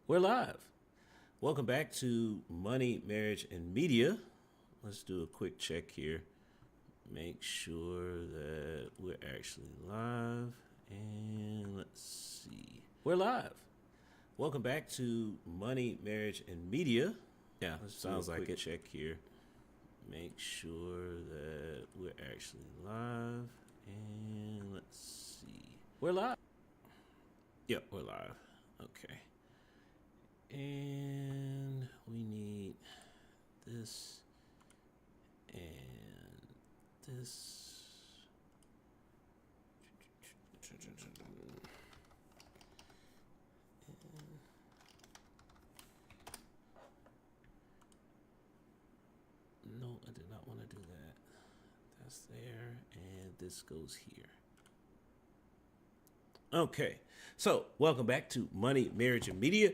We're live. Welcome back to Money, Marriage, and Media. Let's do a quick check here. Make sure that we're actually live. And let's see. We're live. Welcome back to Money, Marriage, and Media. Yeah, sounds like it. Check here. Make sure that we're actually live. And let's see. We're live. Yep, we're live. Okay. And we need this and this. No, I did not want to do that. That's there, and this goes here. Okay, so welcome back to Money, Marriage, and Media.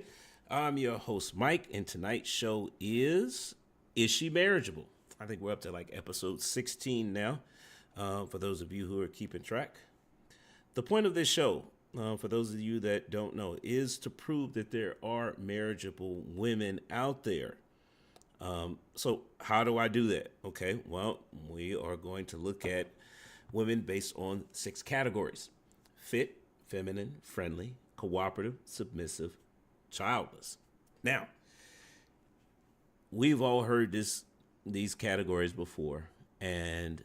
I'm your host, Mike, and tonight's show is She Marriageable? I think we're up to like episode 16 now, for those of you who are keeping track. The point of this show, for those of you that don't know, is to prove that there are marriageable women out there. So how do I do that? Okay, well, we are going to look at women based on 6 categories: fit, feminine, friendly, cooperative, submissive, childless. Now, we've all heard these categories before, and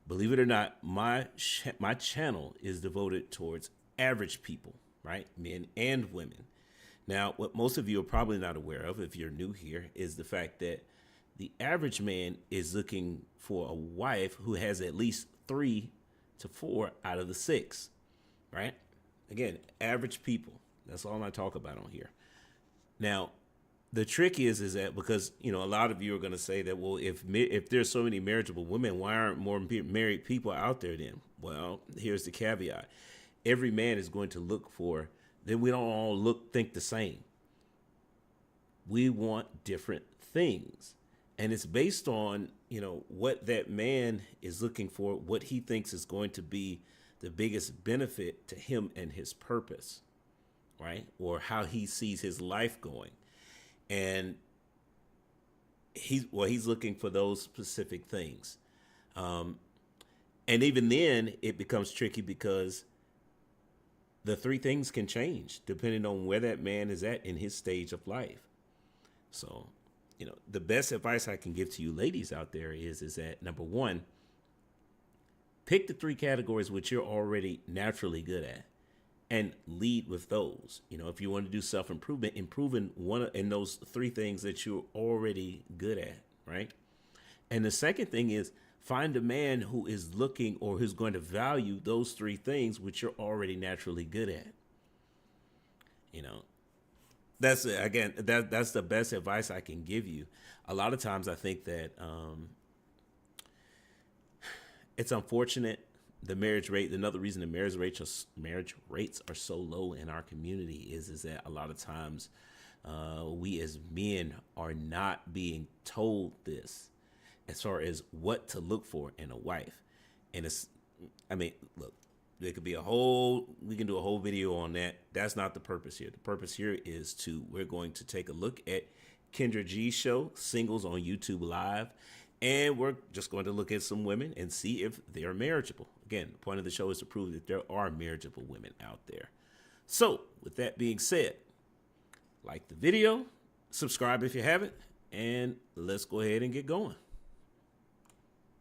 believe it or not, my channel is devoted towards average people, right? Men and women. Now, what most of you are probably not aware of, if you're new here, is the fact that the average man is looking for a wife who has at least 3 to 4 out of the 6, right? Again, average people. That's all I talk about on here. Now, the trick is that because, a lot of you are going to say that, well, if there's so many marriageable women, why aren't more married people out there then? Well, here's the caveat. Every man is going to look for, then we don't all think the same. We want different things. And it's based on, what that man is looking for, what he thinks is going to be the biggest benefit to him and his purpose, right? Or how he sees his life going. And he's looking for those specific things. And even then it becomes tricky because the 3 things can change depending on where that man is at in his stage of life. So, the best advice I can give to you ladies out there is that, number 1, pick the 3 categories which you're already naturally good at and lead with those. If you want to do self-improvement, improving one in those 3 things that you're already good at, right? And the second thing is find a man who is looking or who's going to value those 3 things which you're already naturally good at. That's again, that's the best advice I can give you. A lot of times I think that it's unfortunate the marriage rate. Another reason the marriage rates are so low in our community is that a lot of times we as men are not being told this as far as what to look for in a wife. And look, there could be we can do a whole video on that. That's not the purpose here. The purpose here is we're going to take a look at Kendra G's show, Singles on YouTube Live. And we're just going to look at some women and see if they're marriageable. Again, the point of the show is to prove that there are marriageable women out there. So, with that being said, like the video, subscribe if you haven't, and let's go ahead and get going.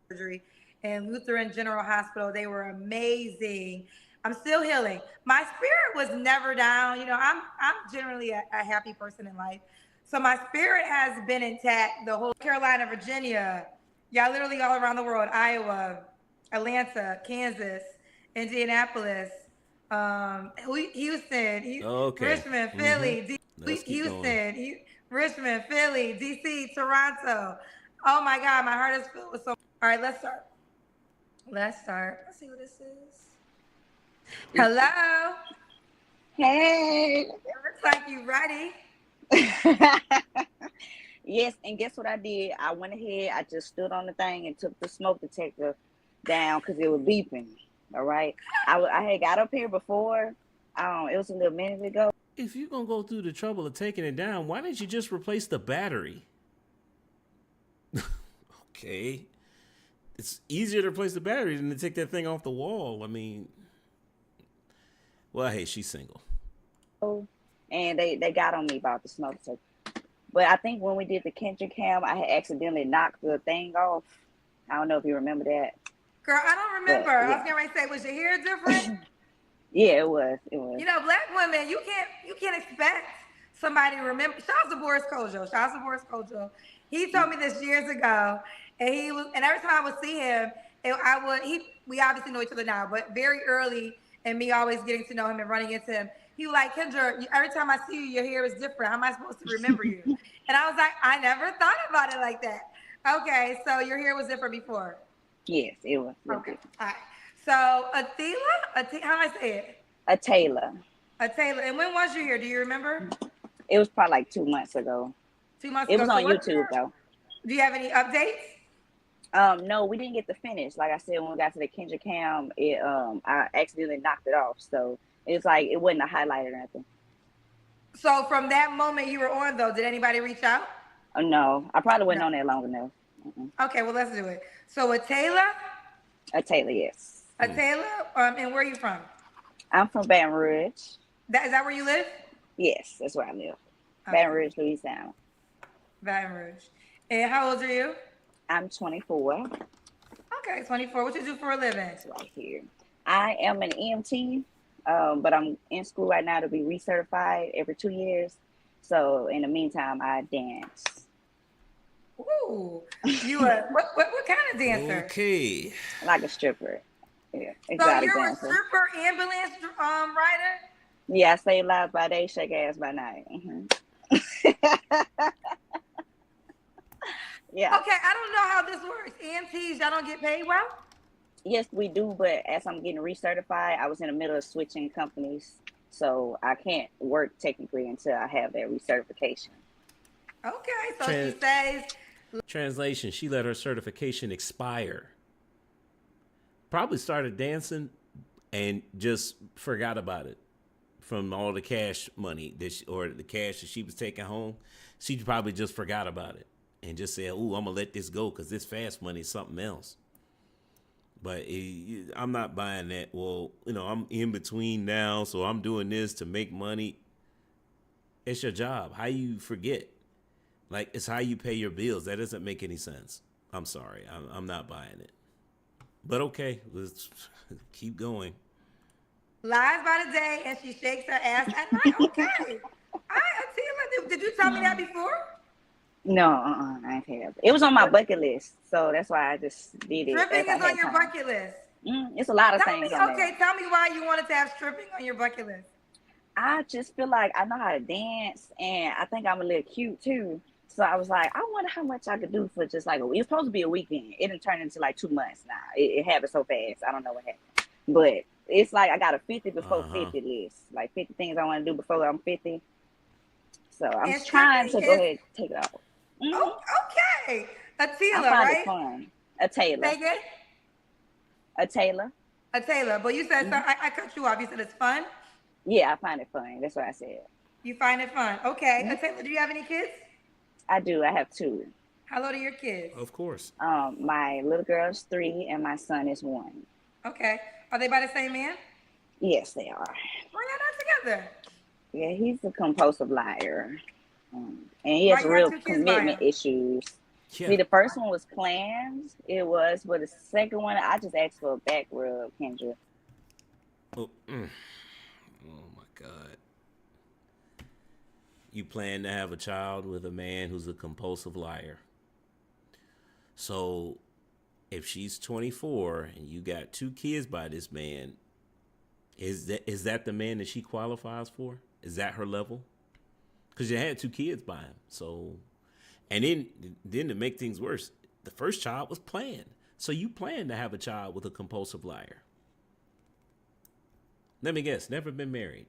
Surgery in Lutheran General Hospital. They were amazing. I'm still healing. My spirit was never down. I'm generally a happy person in life. So my spirit has been intact. The whole Carolina, Virginia, literally all around the world, Iowa, Atlanta, Kansas, Indianapolis, Houston, Okay. Richmond, Philly, Houston, Richmond, Philly, DC, Toronto. Oh my God, my heart is filled with so. All right, let's start. Let's see what this is. Hello. Hey. It looks like you ready. Yes, and guess what I did? I went ahead, I just stood on the thing and took the smoke detector down because it was beeping. All right. I had got up here before. It was a little minute ago. if you're gonna go through the trouble of taking it down, why didn't you just replace the battery? Okay. It's easier to replace the battery than to take that thing off the wall. I mean, well, hey, she's single. And they got on me about the smoke detector. But I think when we did the Kendrick cam, I had accidentally knocked the thing off. I don't know if you remember that. Girl, I don't remember. But, yeah. I was getting ready to say, was your hair different? Yeah, it was. It was. You know, black women, you can't expect somebody to remember. Shout out to Boris Kojo. Shout out to Boris Kojo. He told me this years ago, and every time I would see him, we obviously know each other now, but very early, and me always getting to know him and running into him, he was like, Kendra, every time I see you, your hair is different. How am I supposed to remember you? And I was like, I never thought about it like that. Okay, so your hair was different before. Yes, it was. Okay, all right. So Atila, how do I say it? A Taylor. And when was you here? Do you remember? It was probably like 2 months ago. 2 months It ago. was on YouTube though. Do you have any updates? No, we didn't get to finish. Like I said, when we got to the Kendrick cam, I accidentally knocked it off. So it's like it wasn't a highlight or nothing. So from that moment you were on though, did anybody reach out? No, I probably wasn't on there long enough. Okay, well let's do it. So a Taylor, yes. and where are you from? I'm from Baton Rouge. Is that where you live? Yes, that's where I live. Okay. Baton Rouge, Louisiana. Baton Rouge. And how old are you? I'm 24. Okay, 24. What you do for a living? Right here. I am an EMT, but I'm in school right now to be recertified every 2 years. So in the meantime, I dance. Ooh, you what kind of dancer? Okay. Like a stripper. Yeah, So exotic you're dancer. a stripper, ambulance rider? Yeah, I save lives by day, shake ass by night. Mm-hmm. Yeah. Okay, I don't know how this works. EMTs, y'all don't get paid well? Yes, we do, but as I'm getting recertified, I was in the middle of switching companies, so I can't work technically until I have that recertification. Okay, so she says... Translation, she let her certification expire. Probably started dancing and just forgot about it from all the cash money or the cash that she was taking home. She probably just forgot about it and just said, "Ooh, I'm gonna let this go because this fast money is something else." But I'm not buying that. Well, I'm in between now, so I'm doing this to make money. It's your job. How you forget? Like, it's how you pay your bills. That doesn't make any sense. I'm sorry. I'm not buying it. But okay, let's keep going. Lies by the day and she shakes her ass at night. Okay. All right, Atila, did you tell me that before? No, I ain't had it. It was on my bucket list, so that's why I just did it. Stripping is on your bucket list. It's a lot of things on there. Tell me why you wanted to have stripping on your bucket list. I just feel like I know how to dance, and I think I'm a little cute too. So I was like, I wonder how much I could do for just like a week. It's supposed to be a weekend. It didn't turn into like 2 months now. It happened so fast. I don't know what happened. But it's like I got a 50 before 50 list. Like 50 things I want to do before I'm 50. So I'm trying to go ahead and take it off. Mm-hmm. Oh, okay. Atila, I find right? it fun. A Taylor. Say again? A Taylor. A Taylor. But you said, I cut you off. You said it's fun? Yeah, I find it fun. That's what I said. You find it fun. Okay. Taylor, do you have any kids? I do. I have 2. How old are your kids? Of course. My little girl is 3 and my son is 1. Okay. Are they by the same man? Yes, they are. Why y'all not together? Yeah, he's a compulsive liar. And he has real commitment issues. Yeah. See, the first one was planned. It was, but the second one, I just asked for a back rub, Kendra. Oh my God. You plan to have a child with a man who's a compulsive liar. So if she's 24 and you got 2 kids by this man, is that the man that she qualifies for? Is that her level? Because you had 2 kids by him. So, and then to make things worse, the first child was planned. So you planned to have a child with a compulsive liar. Let me guess, never been married.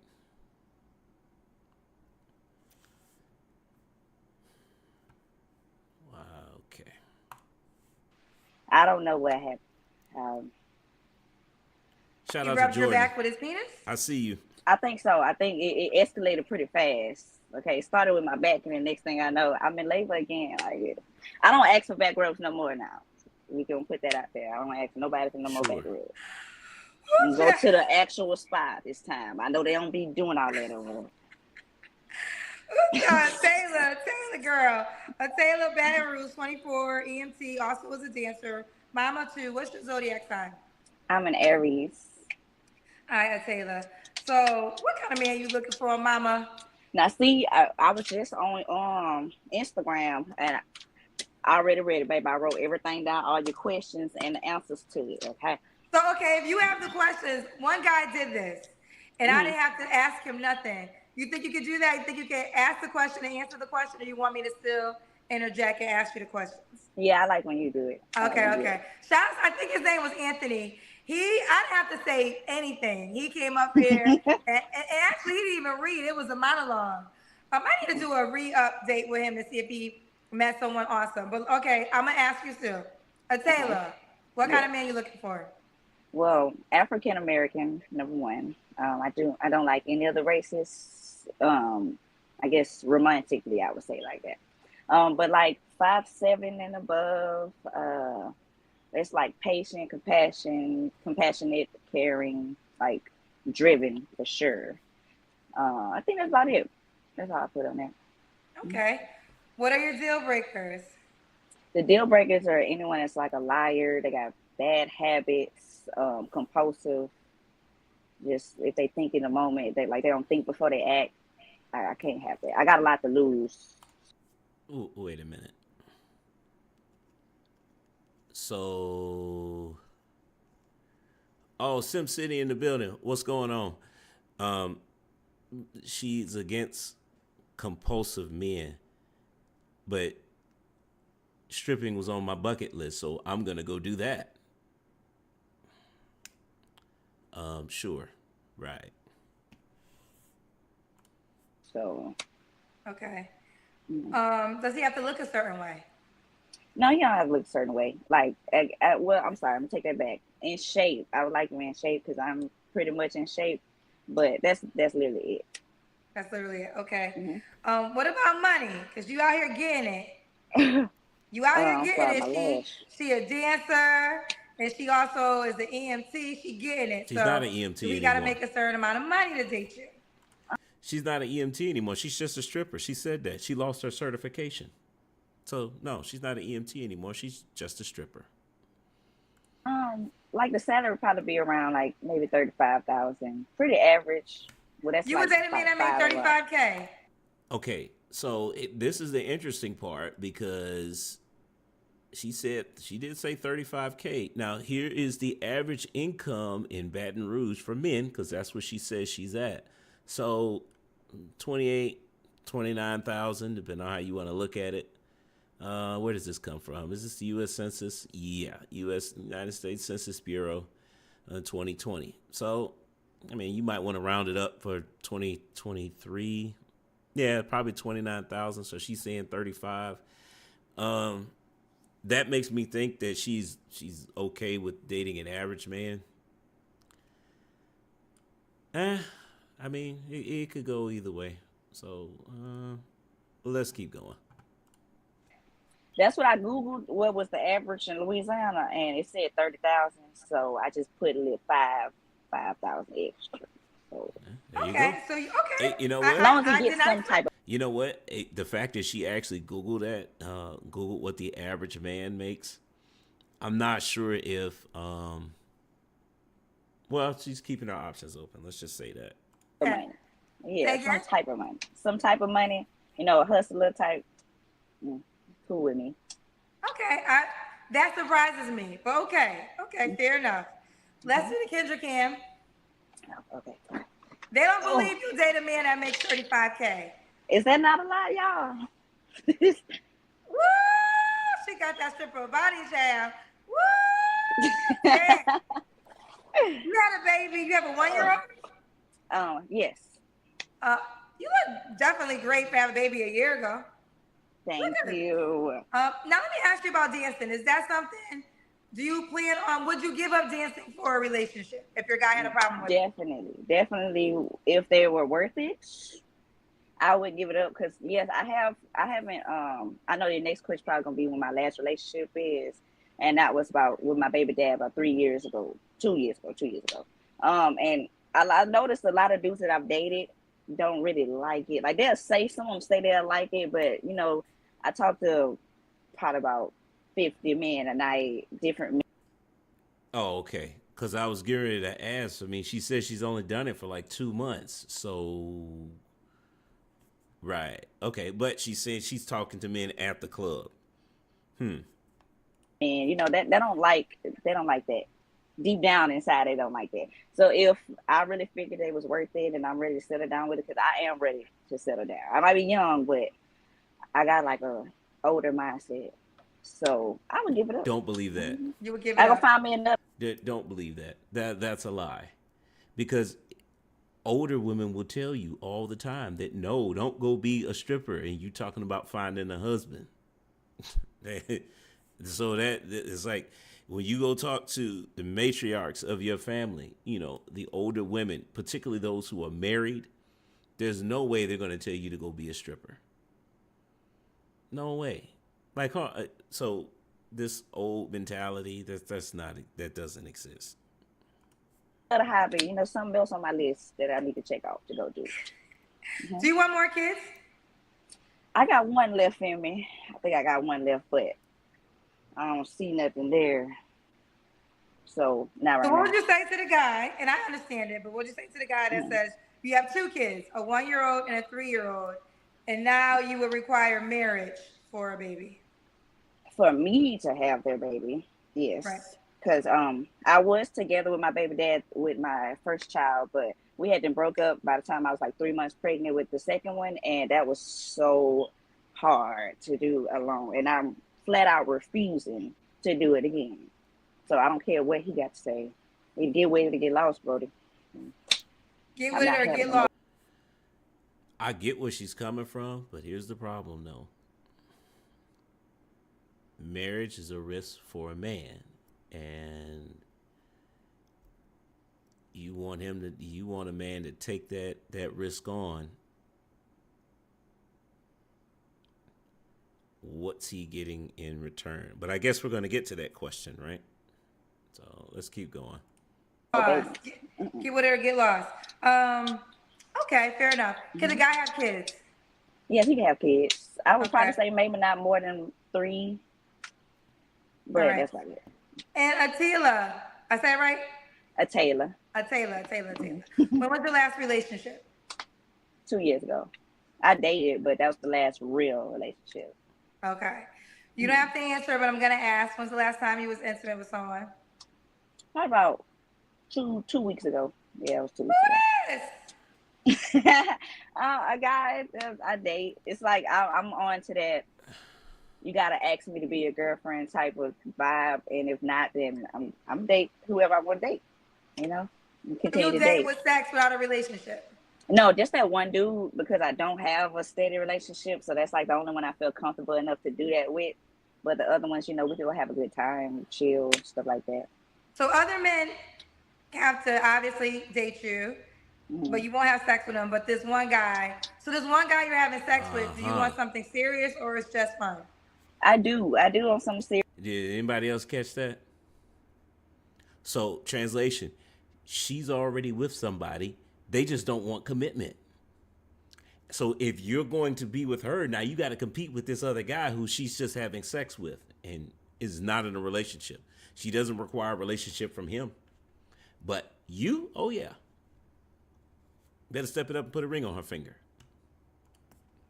Okay. I don't know what happened. Shout He out to rubbed Jordan. your back with his penis? I see you. I think so. I think it escalated pretty fast. Okay, it started with my back, and the next thing I know, I'm in labor again. Like, I don't ask for back rubs no more now. We can put that out there. I don't ask nobody for no more back Sure. rubs. And go to the actual spot this time. I know they don't be doing all that over there. Taylor girl. Taylor Baton Rouge, 24, EMT, also was a dancer. Mama too. What's your zodiac sign? I'm an Aries. All right, Taylor. So, what kind of man you looking for, Mama? Now, see, I was just on Instagram, and I already read it, baby. I wrote everything down, all your questions and the answers to it. Okay. So, okay, if you have the questions, one guy did this, and I didn't have to ask him nothing. You think you could do that? You think you can ask the question and answer the question, or you want me to still interject and ask you the questions? Yeah, I like when you do it. Okay. Shout I think his name was Anthony. I didn't have to say anything. He came up here and actually he didn't even read. It was a monologue. I need to do a re-update with him to see if he met someone awesome. But okay, I'm gonna ask you still. Taylor, what kind of man you looking for? Well, African American, number one. I don't like any other races. I guess romantically, I would say like that. But like 5'7" and above. It's like patient, compassionate, caring, like driven for sure. I think that's about it. That's all I put on there. Okay. What are your deal breakers? The deal breakers are anyone that's like a liar. They got bad habits, compulsive. Just if they think in the moment, they don't think before they act. I can't have that. I got a lot to lose. Ooh, wait a minute. So, Sim City in the building. What's going on? She's against compulsive men, but stripping was on my bucket list, so I'm gonna go do that. Sure, right. So, Okay. Does he have to look a certain way? no, you don't have to look a certain way. Like, well, I'm sorry, I'm gonna take that back. In shape, I would like him in shape because I'm pretty much in shape. But that's literally it. That's literally it. Okay. What about money? Because you out here getting it. You out here I'm getting sorry, my it. lash. She a dancer, and she also is an EMT. She getting it. She's not So an EMT we got to anymore. make a certain amount of money to date you. She's not an EMT anymore. She's just a stripper. She said that. She lost her certification. So, no, she's not an EMT anymore. She's just a stripper. Like the salary would probably be around like maybe 35,000. Pretty average. Well, that's You like was dating me that made 35K. Okay, so this is the interesting part because she did say 35K. Now, here is the average income in Baton Rouge for men because that's what she says she's at. So 28, 29,000, depending on how you want to look at it. Where does this come from? Is this the U.S. Census? Yeah, United States Census Bureau, 2020. So, I mean, you might want to round it up for 2023. Yeah, probably 29,000. So she's saying 35. That makes me think that she's okay with dating an average man. I mean, it could go either way. So, let's keep going. That's what I Googled. What was the average in Louisiana? And it said 30,000. So I just put a little 5,000 extra. So there you Okay. go. So, Hey, you know what? as long as he gets some type of. You know what? The fact that she actually Googled that, Googled what the average man makes, I'm not sure if, well, she's keeping her options open. Let's just say that. Money. Yeah, Again? some type of money. Some type of money. You know, a hustler type. Cool with me. Okay. That surprises me. But okay. Okay. Fair enough. Let's do the Kendra Cam. Oh, okay. They don't believe you date a man that makes 35K. Is that not a lot, y'all? Woo! She got that stripper body child. Woo! Yeah. You had a baby. You have a 1-year-old? Yes. You look definitely great for having a baby a year ago. Thank you. Now let me ask you about dancing. Is that something Do you plan on? Would you give up dancing for a relationship if your guy had a problem with it? Definitely. If they were worth it, I would give it up because yes, I haven't. I know the next question probably gonna be when my last relationship is, and that was about with my baby dad about 3 years ago, 2 years ago, 2 years ago. And I noticed a lot of dudes that I've dated don't really like it. Like they'll say some of them say they'll like it, but you know, I talked to probably about 50 men a night, different men. Oh, okay. Because I was getting ready to ask. I mean, she said she's only done it for like 2 months. So, right. Okay. But she said she's talking to men at the club. And you know that they don't like that. Deep down inside, they don't like that. So if I really figured it was worth it, and I'm ready to settle down with it, because I am ready to settle down. I might be young, but I got like a older mindset. So I would give it up. Don't believe that. You would give it I go up. find me another. Don't believe that. That's a lie. Because older women will tell you all the time that no, don't go be a stripper, and you talking about finding a husband. So that it's like when you go talk to the matriarchs of your family, you know, the older women, particularly those who are married, there's no way they're going to tell you to go be a stripper. No way. Like, so this old mentality, that doesn't exist. Another hobby, you know, something else on my list that I need to check off to go do. Do you want more kids? I got one left in me. I think I got one left, but I don't see nothing there. So not right So what now. would you say to the guy? And I understand it, but what would you say to the guy that says you have 2 kids, a 1-year-old and a 3-year-old, and now you would require marriage for a baby? For me to have their baby, yes. Right. Because I was together with my baby dad with my first child, but we had been broke up by the time I was like 3 months pregnant with the second one, and that was so hard to do alone. And I'm flat out refusing to do it again. So I don't care what he got to say. You get with it or get lost, Brody. Get with it or get lost. I get where she's coming from, but here's the problem, though. Marriage is a risk for a man, and you want a man to take that risk on. What's he getting in return? But I guess we're going to get to that question, right? So let's keep going. Get with it or get lost. Okay, fair enough. Can the guy have kids? Yes, he can have kids. I would probably Okay. say maybe not more than 3, but All right. that's about it. And Attila, I say it right? A Taylor, Attila. When was your last relationship? 2 years ago. I dated, but that was the last real relationship. Okay. You don't have to answer, but I'm gonna ask. When's the last time you was intimate with someone? Probably about two weeks ago. Yeah, it was 2 weeks Yes. ago. A guy I date. It's like I'm on to that. You gotta ask me to be a girlfriend type of vibe, and if not, then I'm date whoever I want to date. You know, and continue You to date date. with sex without a relationship. No, just that one dude because I don't have a steady relationship, so that's like the only one I feel comfortable enough to do that with. But the other ones, you know, we do have a good time, chill, stuff like that. So other men have to obviously date you, but you won't have sex with them. But this one guy, so this one guy you're having sex with, do you want something serious or it's just fun? I do on some serious. Did anybody else catch that? So, translation, she's already with somebody. They just don't want commitment. So if you're going to be with her, now you got to compete with this other guy who she's just having sex with and is not in a relationship. She doesn't require a relationship from him. But you, oh yeah. Better step it up and put a ring on her finger.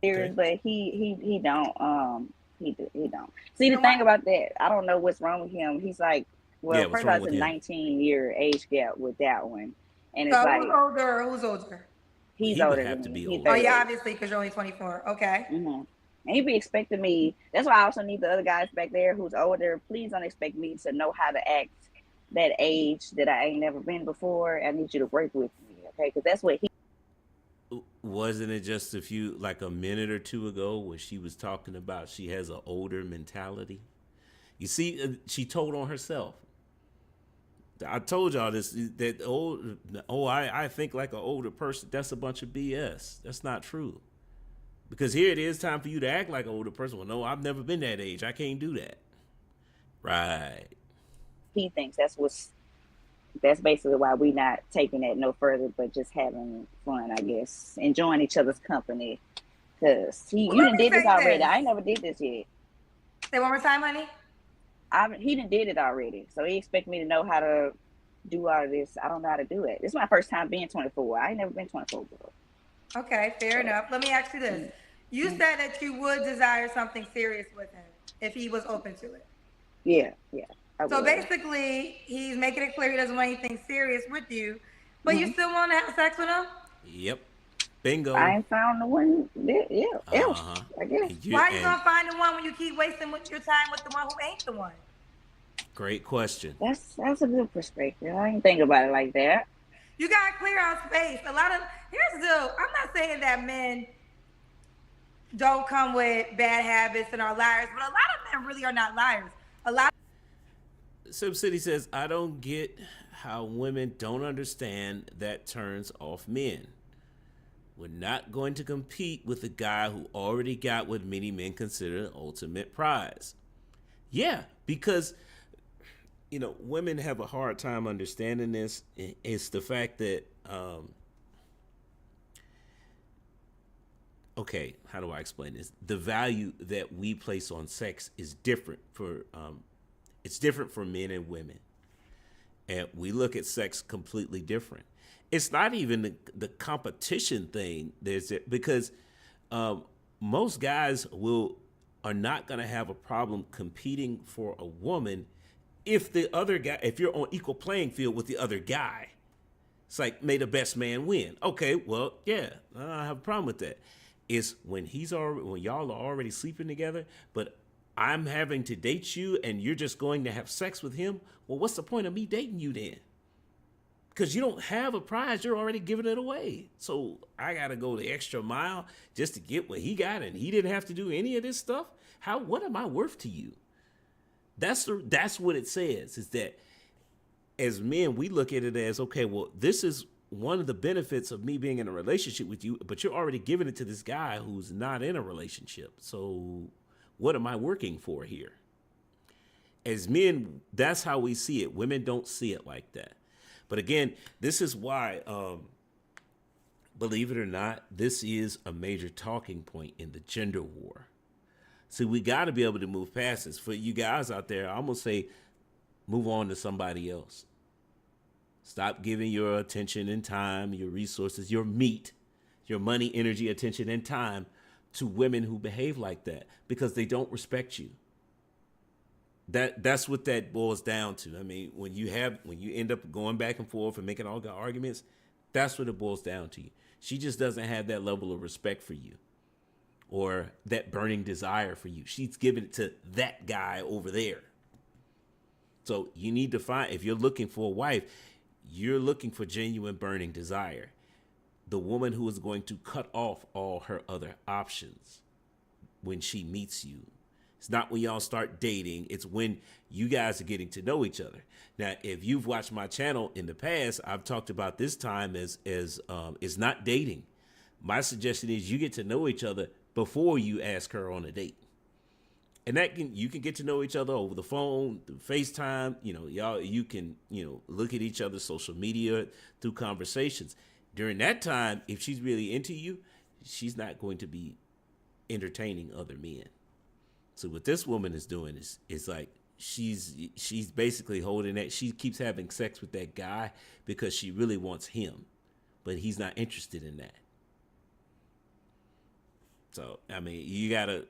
Serious, Okay. but he don't. He don't. See, the thing about that, I don't know what's wrong with him. He's like, well, Yeah, what's first of all, wrong it's a with him? 19-year age gap with that one, and it's So like who's older? Who's older? he's He would older have than to me. be He's older. Oh 30. yeah, obviously, because you're only 24. Okay. And he be expecting me. That's why I also need the other guys back there who's older. Please don't expect me to know how to act that age that I ain't never been before. I need you to work with me, okay? Because that's what he. Wasn't it just like a minute or two ago where she was talking about she has an older mentality? You see, she told on herself. I told y'all this that old. Oh, I think like an older person. That's a bunch of BS. That's not true. Because here it is time for you to act like an older person. Well, no, I've never been that age. I can't do that. Right. He thinks that's basically why we not taking it no further, but just having fun, I guess, enjoying each other's company. Cause you Let done me did this say already. this. I ain't never did this yet. Say one more time, honey. He done did it already, so he expect me to know how to do all of this. I don't know how to do it. This is my first time being 24. I ain't never been 24 before. Okay, fair enough. Let me ask you this. You said that you would desire something serious with him if he was open to it. Yeah, I So would. basically, he's making it clear he doesn't want anything serious with you, but you still want to have sex with him? Yep. I Bingo. ain't found the one. Yeah, else, Uh huh. I guess. You, Why are you and gonna find the one when you keep wasting your time with the one who ain't the one? great question. That's a good perspective. I ain't think about it like that. You gotta clear out space. Here's the deal. I'm not saying that men don't come with bad habits and are liars, but a lot of men really are not liars. A lot. Sim City says, I don't get how women don't understand that turns off men. We're not going to compete with a guy who already got what many men consider the ultimate prize. Yeah, because women have a hard time understanding this. It's the fact that okay, how do I explain this? The value that we place on sex is different for it's different for men and women, and we look at sex completely different. It's not even the competition thing. Because most guys are not going to have a problem competing for a woman if you're on equal playing field with the other guy. It's like, may the best man win. Okay, well, yeah, I don't have a problem with that. It's when y'all are already sleeping together, but I'm having to date you and you're just going to have sex with him. Well, what's the point of me dating you then? Because you don't have a prize, you're already giving it away. So I got to go the extra mile just to get what he got, and he didn't have to do any of this stuff. What am I worth to you? That's what it says, is that as men, we look at it as, okay, well, this is one of the benefits of me being in a relationship with you, but you're already giving it to this guy who's not in a relationship. So what am I working for here? As men, that's how we see it. Women don't see it like that. But again, this is why, believe it or not, this is a major talking point in the gender war. See, we got to be able to move past this. For you guys out there, I'm going to say, move on to somebody else. Stop giving your attention and time, your resources, your meat, your money, energy, attention, and time to women who behave like that, because they don't respect you. That's what that boils down to. I mean, when you end up going back and forth and making all the arguments, that's what it boils down to. She just doesn't have that level of respect for you or that burning desire for you. She's giving it to that guy over there. So you need to find, if you're looking for a wife, you're looking for genuine burning desire. The woman who is going to cut off all her other options when she meets you. It's not when y'all start dating. It's when you guys are getting to know each other. Now, if you've watched my channel in the past, I've talked about this time as it's not dating. My suggestion is you get to know each other before you ask her on a date. And you can get to know each other over the phone, through FaceTime. You can look at each other's social media through conversations. During that time, if she's really into you, she's not going to be entertaining other men. So what this woman is doing is like she's basically holding that. She keeps having sex with that guy because she really wants him, but he's not interested in that. So I mean, you gotta.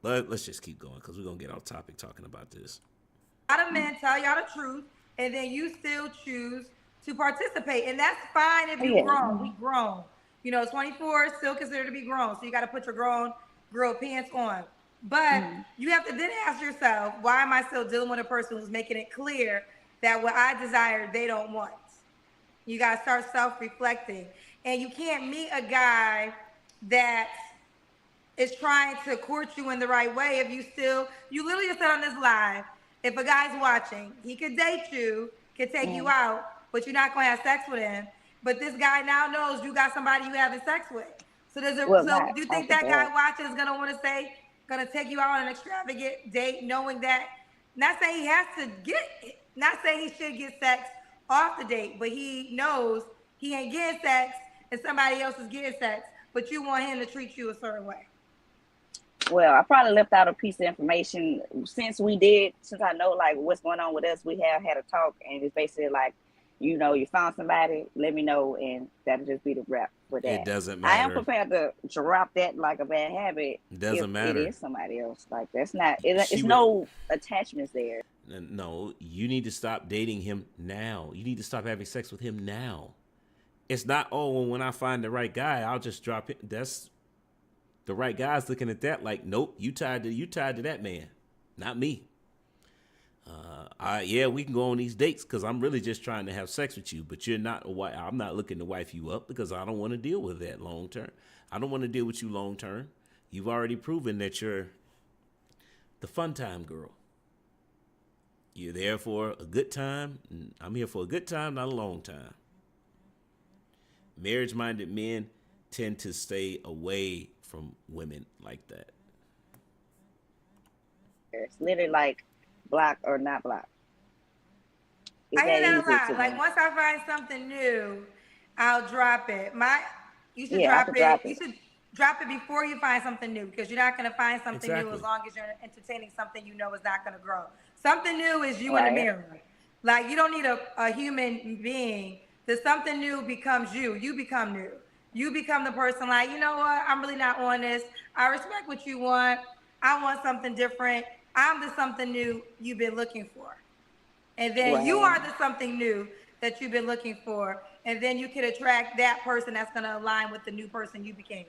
Let's just keep going because we're going to get off topic talking about this. A lot of men tell y'all the truth, and then you still choose to participate. And that's fine if you're grown. We grown. 24 is still considered to be grown. So you got to put your girl pants on. But you have to then ask yourself, why am I still dealing with a person who's making it clear that what I desire, they don't want? You got to start self-reflecting. And you can't meet a guy that is trying to court you in the right way if you literally just said on this live if a guy's watching, he could date you, could take you out, but you're not gonna have sex with him. But this guy now knows you got somebody you having sex with. So Well, so not do you off think the that guy bat. watching is gonna want to say, gonna take you out on an extravagant date, knowing that, not saying he has to get it, not saying he should get sex off the date, but he knows he ain't getting sex and somebody else is getting sex, but you want him to treat you a certain way. Well, I probably left out a piece of information since I know like what's going on with us. We have had a talk, and it's basically like, you found somebody, let me know, and that'll just be the wrap for It that. doesn't I am matter. prepared to drop that like a bad habit It if doesn't it matter. is somebody else. Like that's not She it's would. no attachments there. No, you need to stop dating him now. You need to stop having sex with him now. It's not, oh, well, when I find the right guy, I'll just drop it. That's the right guy's looking at that like, nope, you tied to that man, not me. Yeah, we can go on these dates because I'm really just trying to have sex with you, but you're not a wife. I'm not looking to wife you up because I don't want to deal with that long term. I don't want to deal with you long term. You've already proven that you're the fun time girl. You're there for a good time. I'm here for a good time, not a long time. Marriage minded men tend to stay away from women like that. It's literally like block or not block. It's I hear that that a easy to lot. Like me. once I find something new, I'll drop it. You should Yeah, I drop could it. drop You it. should drop it before you find something new, because you're not gonna find something new as Exactly. long as you're entertaining something you know is not gonna grow. Something new is you in the Right. mirror. Like you don't need a human being. The something new becomes you. You become new. You become the person like, you know what? I'm really not on this. I respect what you want. I want something different. I'm the something new you've been looking for. And then you Right. are the something new that you've been looking for. And then you can attract that person that's going to align with the new person you became.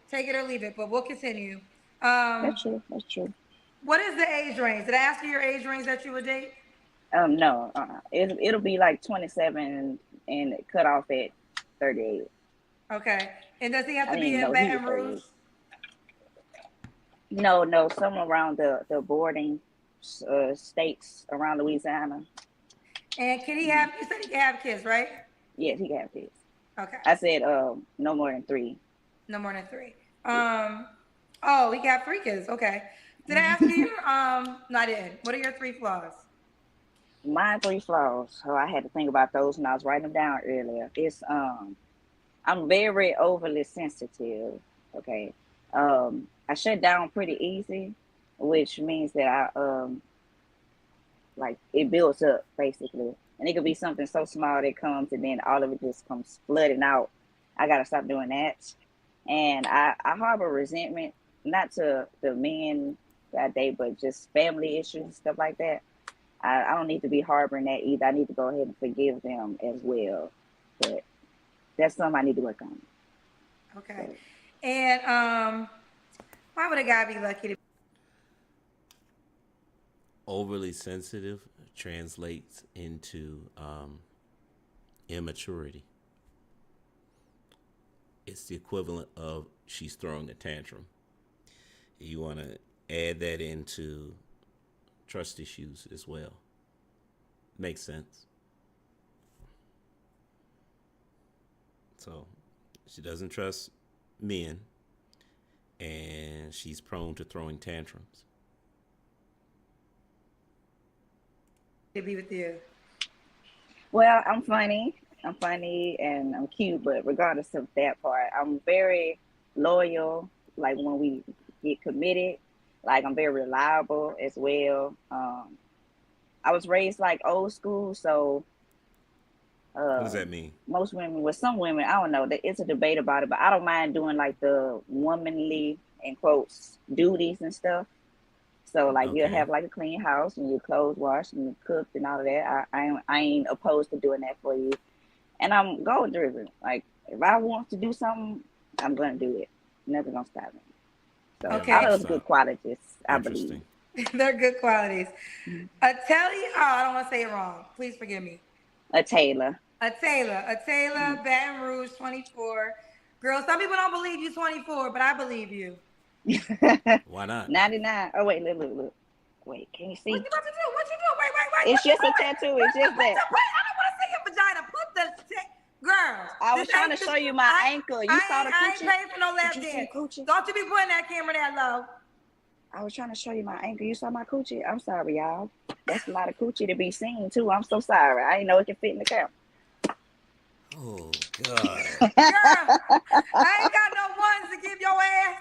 Take it or leave it, but we'll continue. Um, That's true. That's true. what is the age range? Did I ask you your age range that you would date? No. It'll be like 27 and cut off at 38. Okay. And does he have I to didn't be even in know he was Baton Rouge? 38. No, somewhere around the boarding states around Louisiana. And can he Mhm. have, you said he can have kids, right? Yes, he can have kids. Okay. I said no more than 3. No more than three. Yeah. Oh, he got 3 kids. Okay. Did I ask you your, no, I didn't. What are your 3 flaws? My 3 flaws. So I had to think about those when I was writing them down earlier. It's I'm very overly sensitive. Okay. I shut down pretty easy, which means that I like it builds up basically. And it could be something so small that comes and then all of it just comes flooding out. I gotta stop doing that. And I harbor resentment, not to the men that I date, but just family issues and stuff like that. I don't need to be harboring that either. I need to go ahead and forgive them as well. But that's something I need to work on. Okay. So, And why would a guy be lucky to Overly sensitive translates into immaturity. It's the equivalent of she's throwing a tantrum. You want to add that into trust issues as well. Makes sense. So she doesn't trust men and she's prone to throwing tantrums. be with you? well, I'm funny and I'm cute, but regardless of that part, I'm very loyal. Like when we get committed, like I'm very reliable as well. I was raised like old school, so What does uh, that mean? most women, with some women, I don't know, it's a debate about it, but I don't mind doing like the womanly in quotes duties and stuff. So like you'll Okay. have like a clean house and your clothes washed and you cooked and all of that. I ain't opposed to doing that for you. And I'm goal driven. Like if I want to do something, I'm gonna do it. Nothing gonna stop me. So Never all gonna Okay. those good stop. qualities, I believe. Interesting. They're good qualities. Mhm. I don't want to say it wrong. Please forgive me. A Taylor. A Taylor, Mhm. Baton Rouge, 24. Girl, some people don't believe you 24, but I believe you. Why not? 99. Oh wait, look. Wait, can you What see? you about to do? What you do? Wait. It's just a tattoo. It's just that. Wait, I don't want to see your vagina. Put the girl. I was trying to show you my ankle. You saw the I ain't coochie? paying for no lap Did you see dance. the coochie? Don't you be putting that camera that low. I was trying to show you my ankle. You saw my coochie? I'm sorry, y'all. That's a lot of coochie to be seen, too. I'm so sorry. I didn't know it could fit in the camera. Oh God. Girl, I ain't got no ones to give your ass.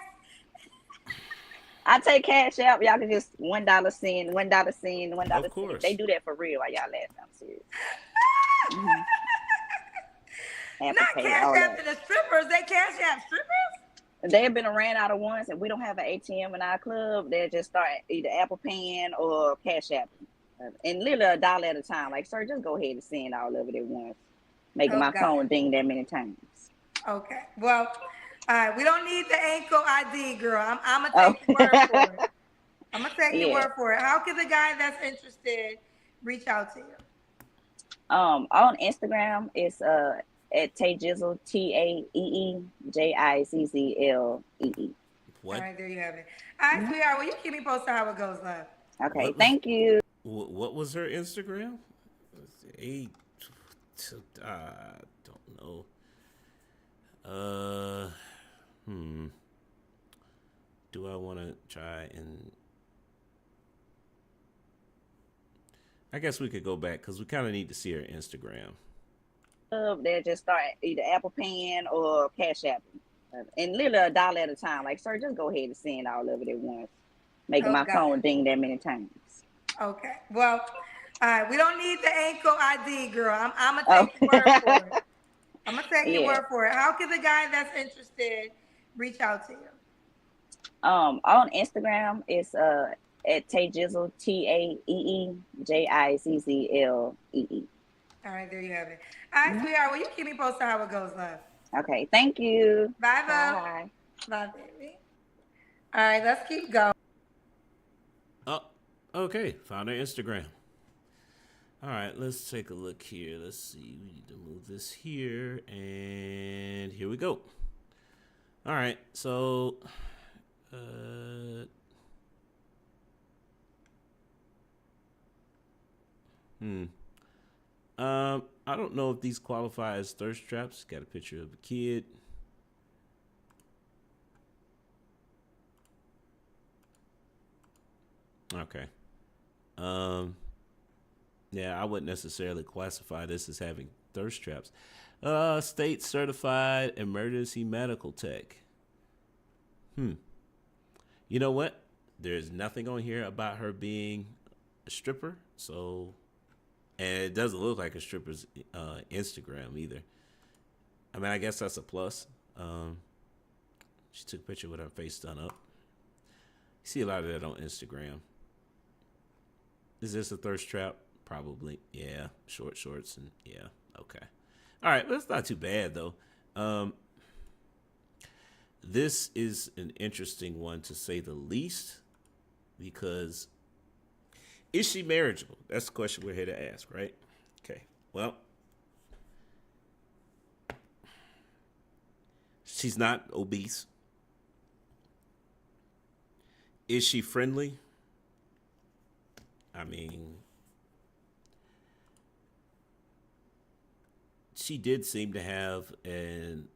I take Cash App. Y'all can just $1 send, $1 send, $1 Of send. course. They do that for real while y'all laughing. I'm serious. Apple Not Pay, Cash all App that. to the strippers. They Cash App strippers? They have been ran out of ones, and we don't have an ATM in our club. They just start either Apple Paying or Cash App. And literally $1 at a time. Like, sir, just go ahead and send all of it at once. Making my phone ding that many times. Okay. Well, all right. We don't need the ankle ID, girl. I'm going to take your word for it. I'm going to take your word for it. How can the guy that's interested reach out to you? On Instagram, it's at Taejizzle, TAEEJIZZLEE. What? All right, there you have it. All right, sweetheart. Will you keep me posted how it goes, love? Okay, thank you. What was her Instagram? Don't know. Do I want to try and? I guess we could go back because we kind of need to see her Instagram. They just start either Apple Paying or Cash App. And literally $1 at a time. Like, sir, just go ahead and send all of it at once. Making my phone ding that many times. Okay. Well, all right. We don't need the ankle ID, girl. I'm going to take your word for it. I'm going to take your word for it. How can the guy that's interested reach out to you? On Instagram, it's at Taejizzle, TAEEJIZZLEE. All right, there you have it. All right, sweetheart. Will you keep me posted how it goes, love? Okay, thank you. Bye, love. Bye. Bye, baby. All right, let's keep going. Oh, okay. Found her Instagram. All right, let's take a look here. Let's see. We need to move this here, and here we go. All right, so I don't know if these qualify as thirst traps. Got a picture of a kid. Okay. Yeah, I wouldn't necessarily classify this as having thirst traps. State certified emergency medical tech. You know what? There's nothing on here about her being a stripper, so, and it doesn't look like a stripper's Instagram either. I mean, I guess that's a plus. She took a picture with her face done up. You see a lot of that on Instagram. Is this a thirst trap? Probably. Yeah. Short shorts and yeah. Okay. All right. That's not too bad though. This is an interesting one to say the least because is she marriageable? That's the question we're here to ask, right? Okay. Well, she's not obese. Is she friendly? I mean, she did seem to have an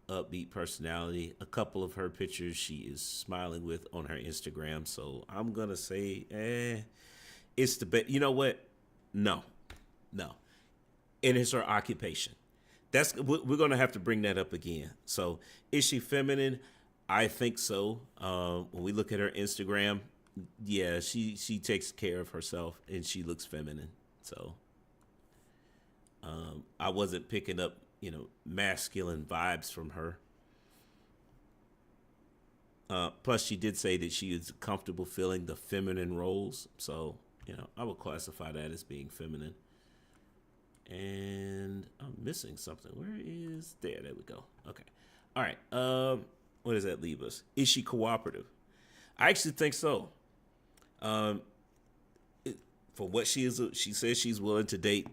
upbeat personality. A couple of her pictures she is smiling with on her Instagram. So I'm going to say, it's the best. You know what? No. And it's her occupation. We're going to have to bring that up again. So is she feminine? I think so. When we look at her Instagram, yeah, she takes care of herself and she looks feminine. So I wasn't picking up, masculine vibes from her. Plus, she did say that she is comfortable filling the feminine roles. So, I would classify that as being feminine. And I'm missing something. Where is there? There we go. Okay. All right. What does that leave us? Is she cooperative? I actually think so. For what she says she's willing to date,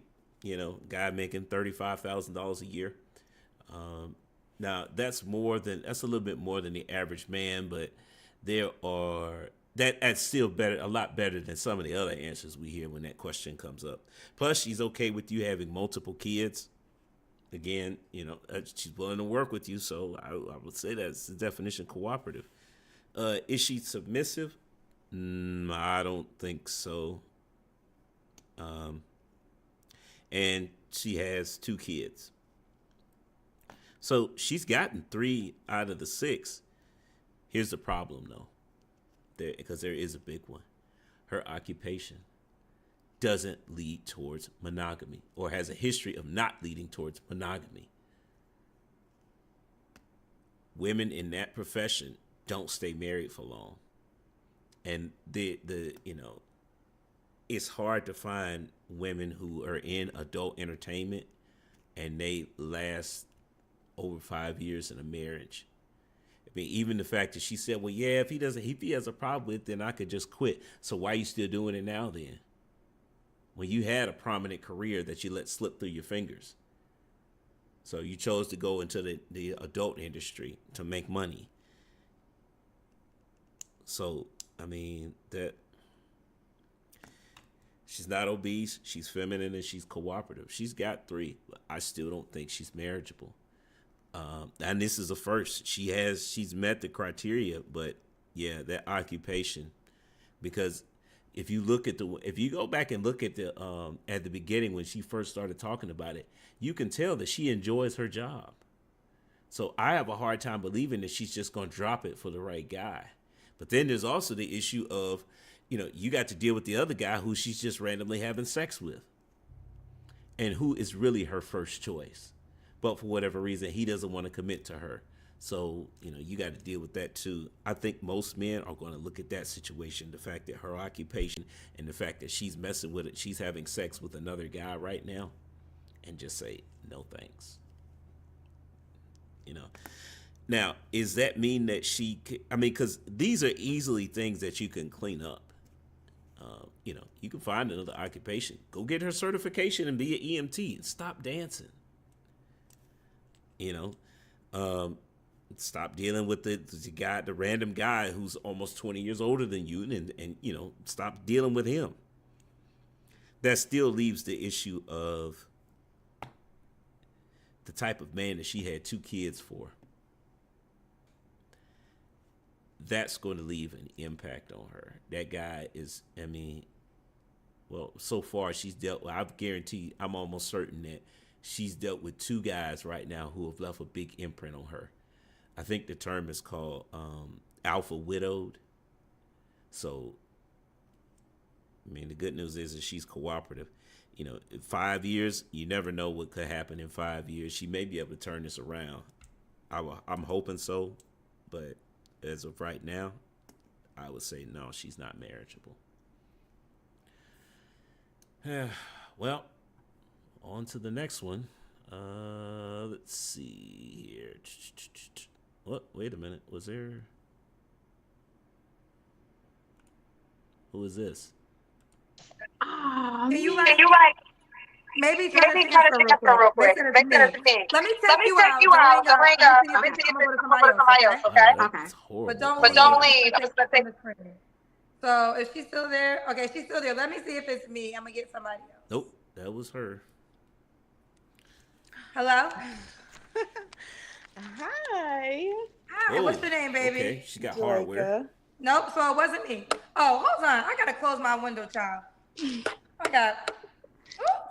guy making $35,000 a year. Now that's a little bit more than the average man, but there are that's still better, a lot better than some of the other answers we hear when that question comes up. Plus, she's okay with you having multiple kids. Again, she's willing to work with you, so I would say that's the definition cooperative. Is she submissive? I don't think so. And she has 2 kids. So she's gotten 3 out of the 6. Here's the problem, though, because there is a big one. Her occupation doesn't lead towards monogamy, or has a history of not leading towards monogamy. Women in that profession don't stay married for long. And it's hard to find women who are in adult entertainment and they last over 5 years in a marriage. I mean, even the fact that she said, well, yeah, if he has a problem with it, then I could just quit. So why are you still doing it now then? When you had a prominent career that you let slip through your fingers. So you chose to go into the adult industry to make money. So, I mean, that she's not obese, she's feminine, and she's cooperative. She's got 3, but I still don't think she's marriageable. And this is a first. She's met the criteria, but yeah, that occupation, because if you go back and look at the beginning when she first started talking about it, you can tell that she enjoys her job. So I have a hard time believing that she's just going to drop it for the right guy. But then there's also the issue of, you got to deal with the other guy who she's just randomly having sex with, and who is really her first choice. But for whatever reason, he doesn't want to commit to her. So, you got to deal with that too. I think most men are going to look at that situation, the fact that her occupation and the fact that she's messing with it, she's having sex with another guy right now, and just say, no thanks. Now, does that mean that because these are easily things that you can clean up. You can find another occupation. Go get her certification and be an EMT and stop dancing. Stop dealing with the random guy who's almost 20 years older than you, and stop dealing with him. That still leaves the issue of the type of man that she had 2 kids for. That's going to leave an impact on her. That guy is, so far she's dealt with, I'm almost certain that she's dealt with 2 guys right now who have left a big imprint on her. I think the term is called alpha widowed. So, the good news is that she's cooperative. In 5 years, you never know what could happen in 5 years. She may be able to turn this around. I'm hoping so, but as of right now, I would say no, she's not marriageable. Well, on to the next one. Let's see here. What? Wait a minute. Was there? Who is this? Can you maybe try to take us real quick? Let me take you out. Don't hang up. I'm going to somebody else, okay? Okay. But don't leave. I'm just going to take the screen. So is she still there? Okay, she's still there. Let me see if it's me. I'm going to get somebody else. Nope, that was her. Hello? Hi. Hi, what's your name, baby? Okay, she got hardware. Nope, so it wasn't me. Oh, hold on. I got to close my window, child.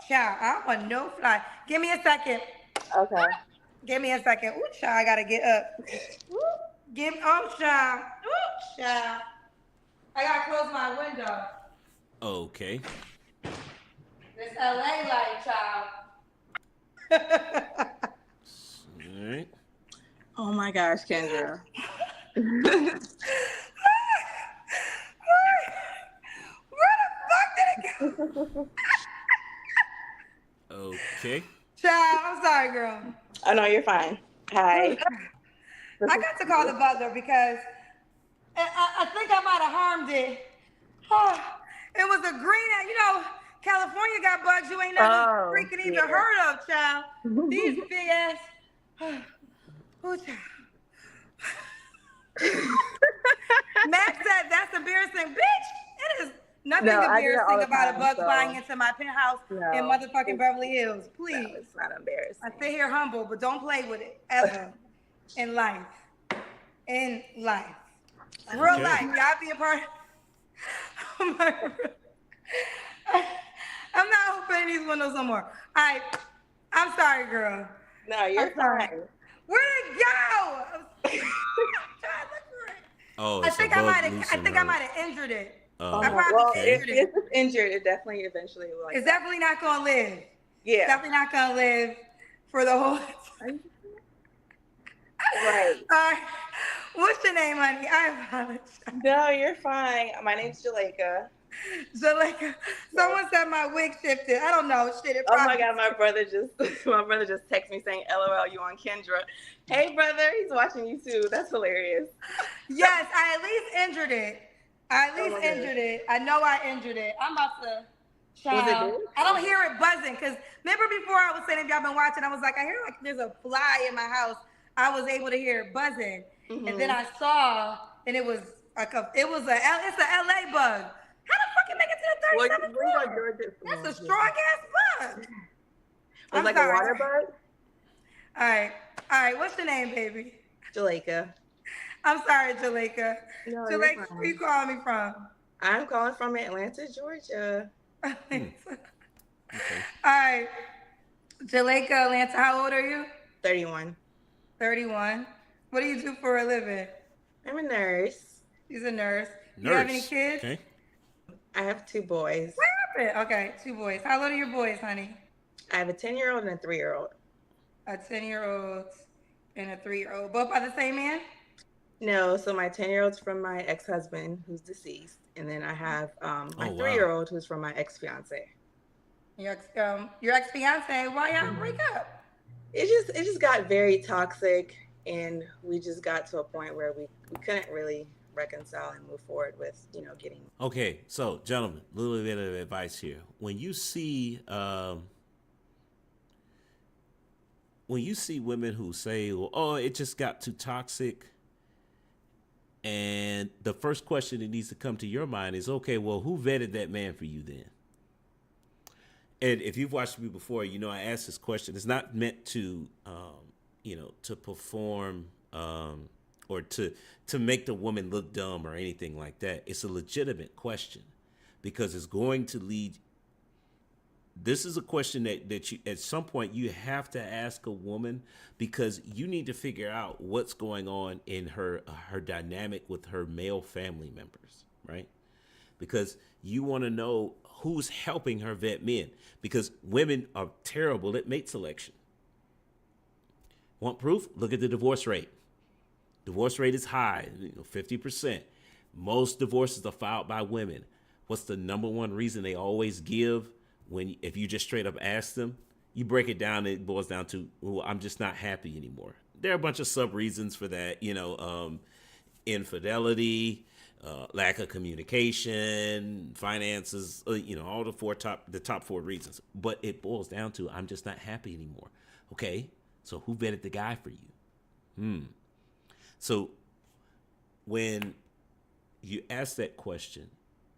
Child, I want no fly. Give me a second. Okay. Give me a second. Ooh, child, I got to get up. Child. Ooh, child. I got to close my window. Okay. This LA light, child. All right. Oh my gosh, Kendra. Where the fuck did it go? Okay. Child, I'm sorry, girl. Oh no, you're fine. Hi. I got to call the butler because I think I might have harmed it. Oh, it was a green, California got bugs you ain't never freaking even heard of, child. These big ass. Oh, child. Max said that's embarrassing. Bitch, it is nothing No, I do that all embarrassing the about time, a bug so- flying into my penthouse in No, motherfucking Beverly Hills. No, Please. it's not embarrassing. I sit here humble, but don't play with it ever in life. In life. Real Okay. life. Y'all be a part. Oh my God. I'm not opening these windows no more. All right. I'm sorry, girl. No, you're I'm sorry. fine. Where'd it go? I'm trying to look for it. Oh, I it's think a I bug might loose have. I in think I her. might have injured it. Oh, I probably Well, if injured it. it's injured, it definitely eventually will. Like It's that. definitely not gonna live. Yeah. Definitely not gonna live for the whole. Right. What's your name, honey? I apologize. No, you're fine. My name's Jaleka. So like, someone said my wig shifted. I don't know. Shit. It Oh probably my God, my brother just texted me saying, "LOL, you on Kendra?" Hey, brother, he's watching you too. That's hilarious. Yes, I at least injured it. I at Oh least my God. injured it. I know I injured it. I'm about to. Was it Child, big? I don't hear it buzzing because remember before I was saying if y'all been watching, I was like, I hear like there's a fly in my house. I was able to hear it buzzing, and then I saw, and it was like it's a LA bug. How the fuck it make it to the 37th floor? That's a strong ass bug. It was I'm like sorry. a water bug. All right. What's your name, baby? Jaleka. I'm sorry, Jaleka. No, you're Jaleka, fine. where you calling me from? I'm calling from Atlanta, Georgia. okay. All right. Jaleka, Atlanta, how old are you? 31. 31. What do you do for a living? I'm a nurse. She's a nurse. Nurse. You have any kids? Okay. I have 2 boys. What happened? Okay, 2 boys. How old are your boys, honey? I have a 10-year-old and a 3-year-old. A 10-year-old and a 3-year-old. Both by the same man? No, so my 10-year-old's from my ex-husband who's deceased, and then I have my Oh, wow. 3-year-old who's from my ex-fiance. Your ex-fiance, why y'all break up? It just got very toxic, and we just got to a point where we couldn't really reconcile and move forward with getting. Okay, so gentlemen, a little bit of advice here. When you see women who say, well, "Oh, it just got too toxic," and the first question that needs to come to your mind is, "Okay, well, who vetted that man for you then?" And if you've watched me before, I ask this question. It's not meant to, to perform or to make the woman look dumb or anything like that. It's a legitimate question because it's going to lead. This is a question that you, at some point, you have to ask a woman because you need to figure out what's going on in her dynamic with her male family members, right? Because you want to know who's helping her vet men, because women are terrible at mate selection. Want proof? Look at the divorce rate. Divorce rate is high, 50%. Most divorces are filed by women. What's the number one reason they always give if you just straight up ask them? You break it down, it boils down to, well, I'm just not happy anymore. There are a bunch of sub reasons for that, infidelity, lack of communication, finances, all the top 4 reasons. But it boils down to, I'm just not happy anymore. Okay, so who vetted the guy for you? So when you ask that question,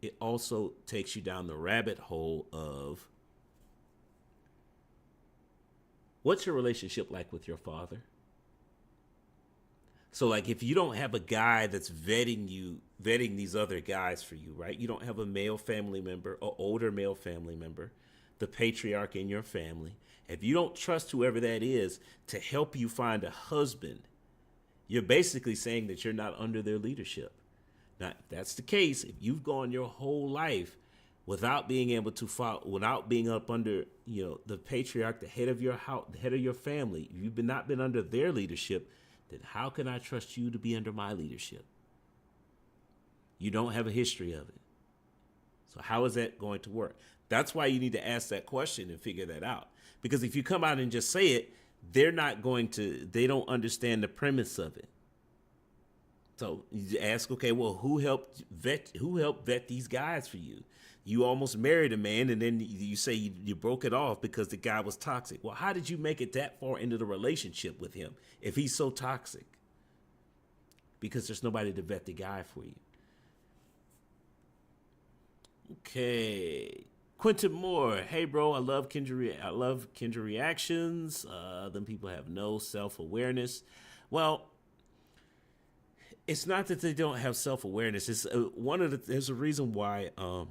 it also takes you down the rabbit hole of, what's your relationship like with your father? So like if you don't have a guy that's vetting these other guys for you, right? You don't have a male family member, or older male family member, the patriarch in your family. If you don't trust whoever that is to help you find a husband, you're basically saying that you're not under their leadership. Now, if that's the case, if you've gone your whole life without being able to follow, without being up under, the patriarch, the head of your house, the head of your family, if you've not been under their leadership, then how can I trust you to be under my leadership? You don't have a history of it. So how is that going to work? That's why you need to ask that question and figure that out. Because if you come out and just say it, they don't understand the premise of it. So you ask, okay, well, who helped vet these guys for you? You almost married a man, and then you say you broke it off because the guy was toxic. Well, how did you make it that far into the relationship with him if he's so toxic? Because there's nobody to vet the guy for you. Okay. Quentin Moore. Hey, bro. I love Kendra reactions. Them people have no self awareness. Well, it's not that they don't have self awareness. It's there's a reason why.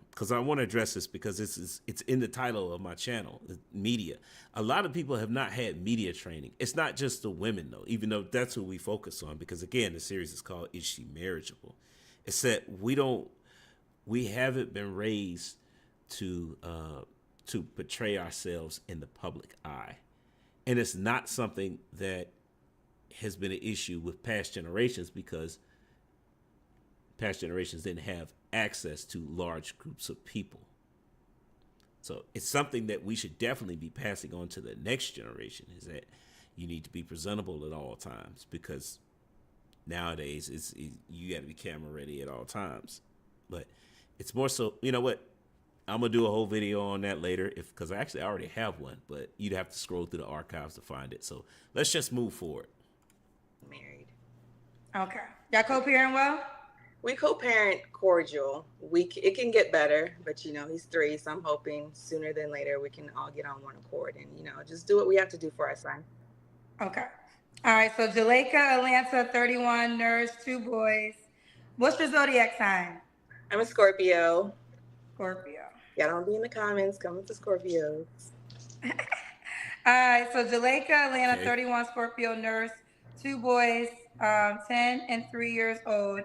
Because I want to address this because it's in the title of my channel, media. A lot of people have not had media training. It's not just the women though, even though that's what we focus on. Because again, the series is called "Is She Marriageable?" It's that we haven't been raised to portray ourselves in the public eye, and it's not something that has been an issue with past generations because past generations didn't have access to large groups of people. So it's something that we should definitely be passing on to the next generation, is that you need to be presentable at all times, because nowadays you got to be camera ready at all times. But it's more so, you know what? I'm gonna do a whole video on that later, because I already have one, but you'd have to scroll through the archives to find it. So let's just move forward. Married. Okay. Y'all co-parenting well? We co-parent cordial. It can get better, but he's 3, so I'm hoping sooner than later we can all get on one accord and just do what we have to do for our son. Okay. All right. So Jaleka, Atlanta, 31, nurse, 2 boys. What's your zodiac sign? I'm a Scorpio. Scorpio. Y'all don't be in the comments coming to Scorpios. All right. So Jaleka, Atlanta, Okay. 31, Scorpio, nurse, 2 boys, 10 and 3 years old.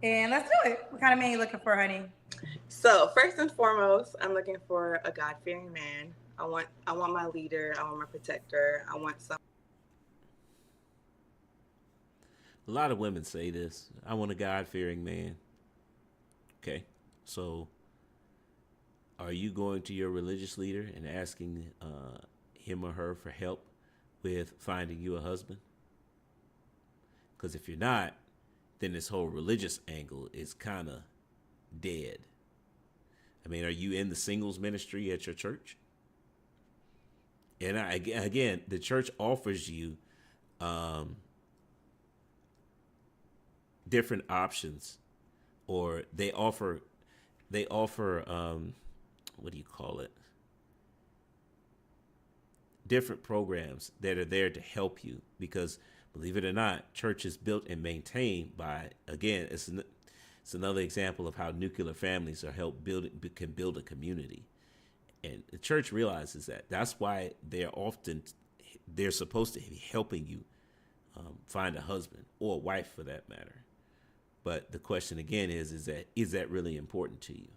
And let's do it. What kind of man you looking for, honey? So first and foremost, I'm looking for a God-fearing man. I want my leader. I want my protector. I want some. A lot of women say this. I want a God-fearing man. Okay. So are you going to your religious leader and asking him or her for help with finding you a husband? Because if you're not, then this whole religious angle is kind of dead. I mean, are you in the singles ministry at your church? And again, the church offers you different options, or they offer what do you call it? Different programs that are there to help you, because believe it or not, church is built and maintained by, again, it's another example of how nuclear families can build a community. And the church realizes that. That's why they're supposed to be helping you find a husband or a wife, for that matter. But the question again is that really important to you?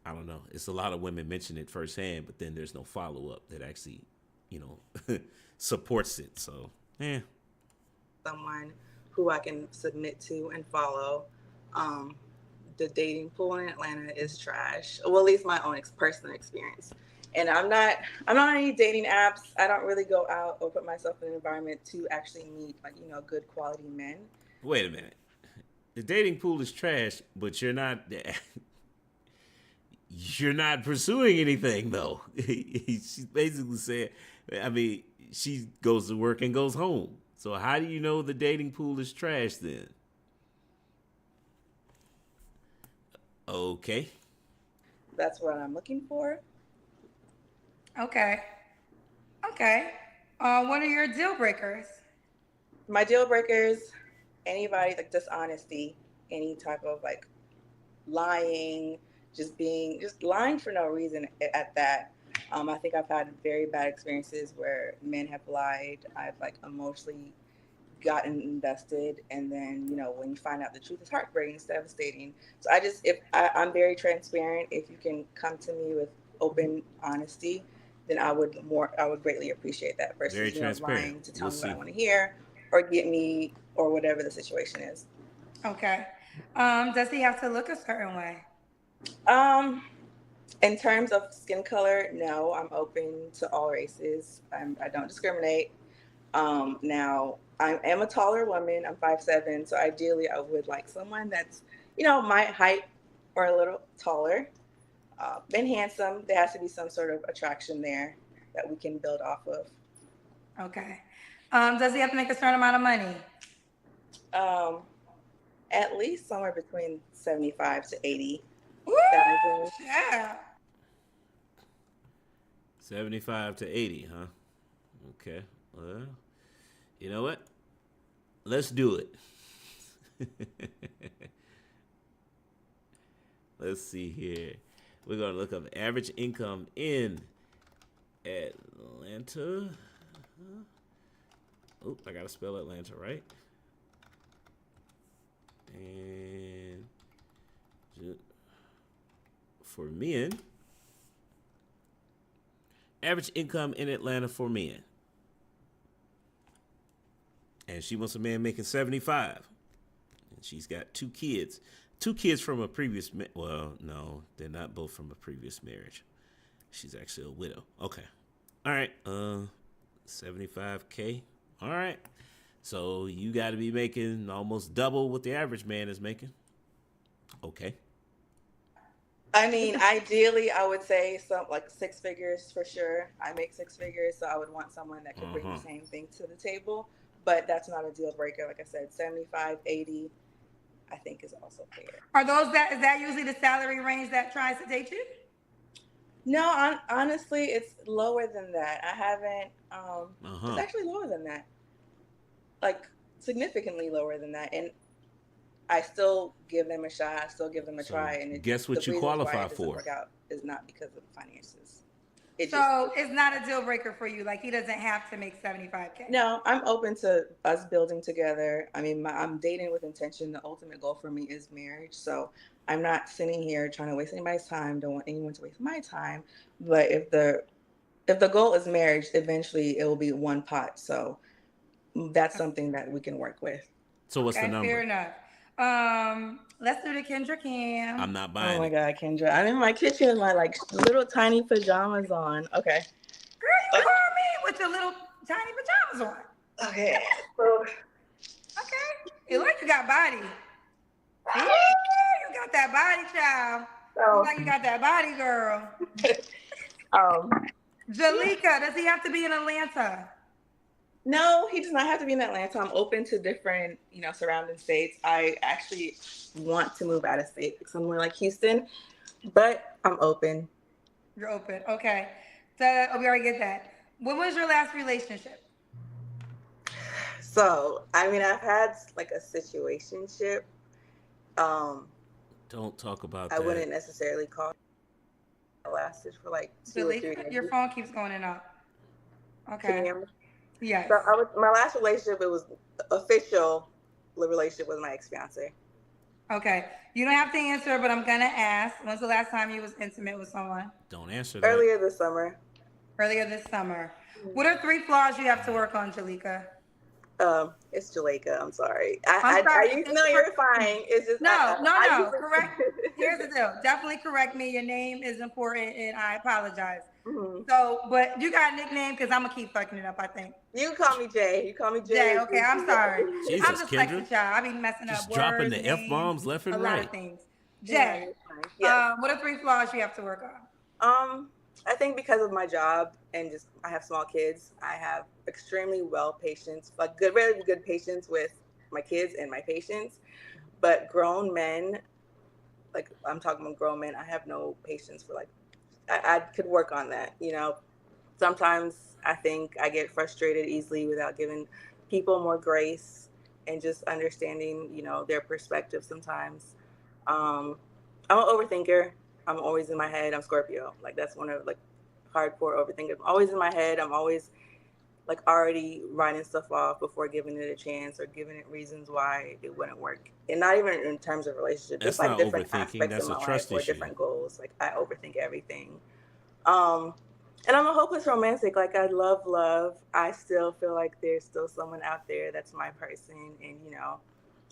I don't know. It's a lot of women mention it firsthand, but then there's no follow-up that actually, supports it. So, someone who I can submit to and follow. The dating pool in Atlanta is trash. Well, at least my own personal experience. And I'm not on any dating apps. I don't really go out or put myself in an environment to actually meet good quality men. Wait a minute. The dating pool is trash, but you're not pursuing anything though. She's basically saying, I mean, she goes to work and goes home. So how do you know the dating pool is trash then? Okay. That's what I'm looking for. Okay. What are your deal breakers? My deal breakers, anybody dishonesty, any type of lying, just lying for no reason at that. I think I've had very bad experiences where men have lied. I've emotionally gotten invested, and then when you find out the truth, it's heartbreaking, it's devastating. So I'm very transparent. If you can come to me with open honesty, then I would greatly appreciate that versus Very transparent. lying to tell me what I want to hear or get me or whatever the situation is. Okay. Does he have to look a certain way? In terms of skin color, no, I'm open to all races. I don't discriminate. Now, I am a taller woman. I'm 5'7", so ideally I would like someone that's, my height or a little taller. Been handsome. There has to be some sort of attraction there that we can build off of. Okay. Does he have to make a certain amount of money? At least somewhere between 75 to 80. Woo! Guys, Yeah. 75 to 80, huh? Okay. Well, you know what? Let's do it. Let's see here. We're going to look up average income in Atlanta. Oh, I got to spell Atlanta right. And for men, average income in Atlanta for men. And she wants a man making 75. And she's got 2 kids. 2 kids from a previous, well, no, they're not both from a previous marriage. She's actually a widow. Okay. All right. 75K. All right. So you got to be making almost double what the average man is making. Okay. I mean, ideally, I would say some like 6 figures for sure. I make 6 figures, so I would want someone that could bring the same thing to the table. But that's not a deal breaker. Like I said, 75, 80, I think is also fair. Are is that usually the salary range that tries to date you? No, honestly, it's lower than that. I haven't. It's actually lower than that. Like significantly lower than that, and I still give them a shot. I still give them a try. And guess what you qualify for? Work out is not because of finances. It's not a deal breaker for you. Like he doesn't have to make 75K. No, I'm open to us building together. I mean, I'm dating with intention. The ultimate goal for me is marriage. So I'm not sitting here trying to waste anybody's time. Don't want anyone to waste my time. But if the goal is marriage, eventually it will be one pot. So that's something that we can work with. So what's the number? Fair enough. Let's do the Kendra Cam. I'm not buying. Oh my God, Kendra! I'm in my kitchen with my like little tiny pajamas on. Okay. Girl, you call me with your little tiny pajamas on. Okay. Okay. It like you got body. Yeah, you got that body, child. Like you got that body, girl. Jalika, does he have to be in Atlanta? No, he does not have to be in Atlanta. I'm open to different, surrounding states. I actually want to move out of state, somewhere like Houston, but I'm open. You're open. Okay. So we already get that. When was your last relationship? So, I mean, I've had like a situationship. Don't talk about that. I wouldn't necessarily call it. Lasted for like 2 or 3 years. Your phone keeps going in and out. Okay. Can you hear me? Yes. So my last relationship, it was official relationship with my ex-fiance. Okay. You don't have to answer, but I'm going to ask. When's the last time you was intimate with someone? Don't answer that. Earlier this summer. What are 3 flaws you have to work on, Jalika? It's Jalika. I'm sorry. I'm sorry. No, you're fine. It's just no. Correct. Here's the deal. Definitely correct me. Your name is important, and I apologize. Mm-hmm. So, but you got a nickname because I'm gonna keep fucking it up. I think. You call me Jay. Jay. Okay, I'm sorry. Jesus, I'm just Kendra. like the child. I be messing Just up words, dropping the F-bombs left and a right. lot of things. Jay. Yeah, what are 3 flaws you have to work on? I think because of my job and just I have small kids, I have extremely really good patience with my kids and my patients. But grown men, like I'm talking about grown men, I have no patience for like, I could work on that. Sometimes I think I get frustrated easily without giving people more grace and just understanding, their perspective sometimes. I'm an overthinker. I'm always in my head. I'm Scorpio. Like that's one of like hardcore overthinking. I'm always in my head. I'm always like already writing stuff off before giving it a chance or giving it reasons why it wouldn't work. And not even in terms of relationship. That's just like not different overthinking. aspects That's of my a trust life or issue. different goals. Like I overthink everything. And I'm a hopeless romantic. Like I love. I still feel like there's still someone out there that's my person. And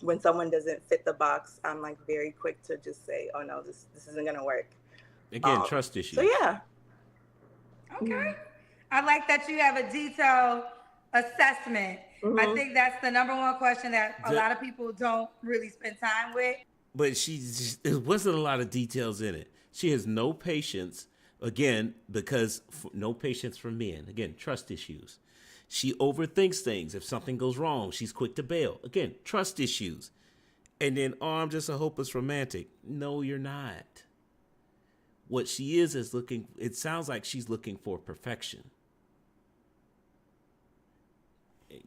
when someone doesn't fit the box, I'm like very quick to just say, oh no, this isn't gonna work. Again, trust issue. So yeah. Okay. I like that you have a detailed assessment. Mm-hmm. I think that's the number one question that a lot of people don't really spend time with. But there wasn't a lot of details in it. She has no patience, again, because no patience for men. Again, trust issues. She overthinks things. If something goes wrong, she's quick to bail. Again, trust issues. And then, I'm just a hopeless romantic. No, you're not. What she is looking, it sounds like she's looking for perfection.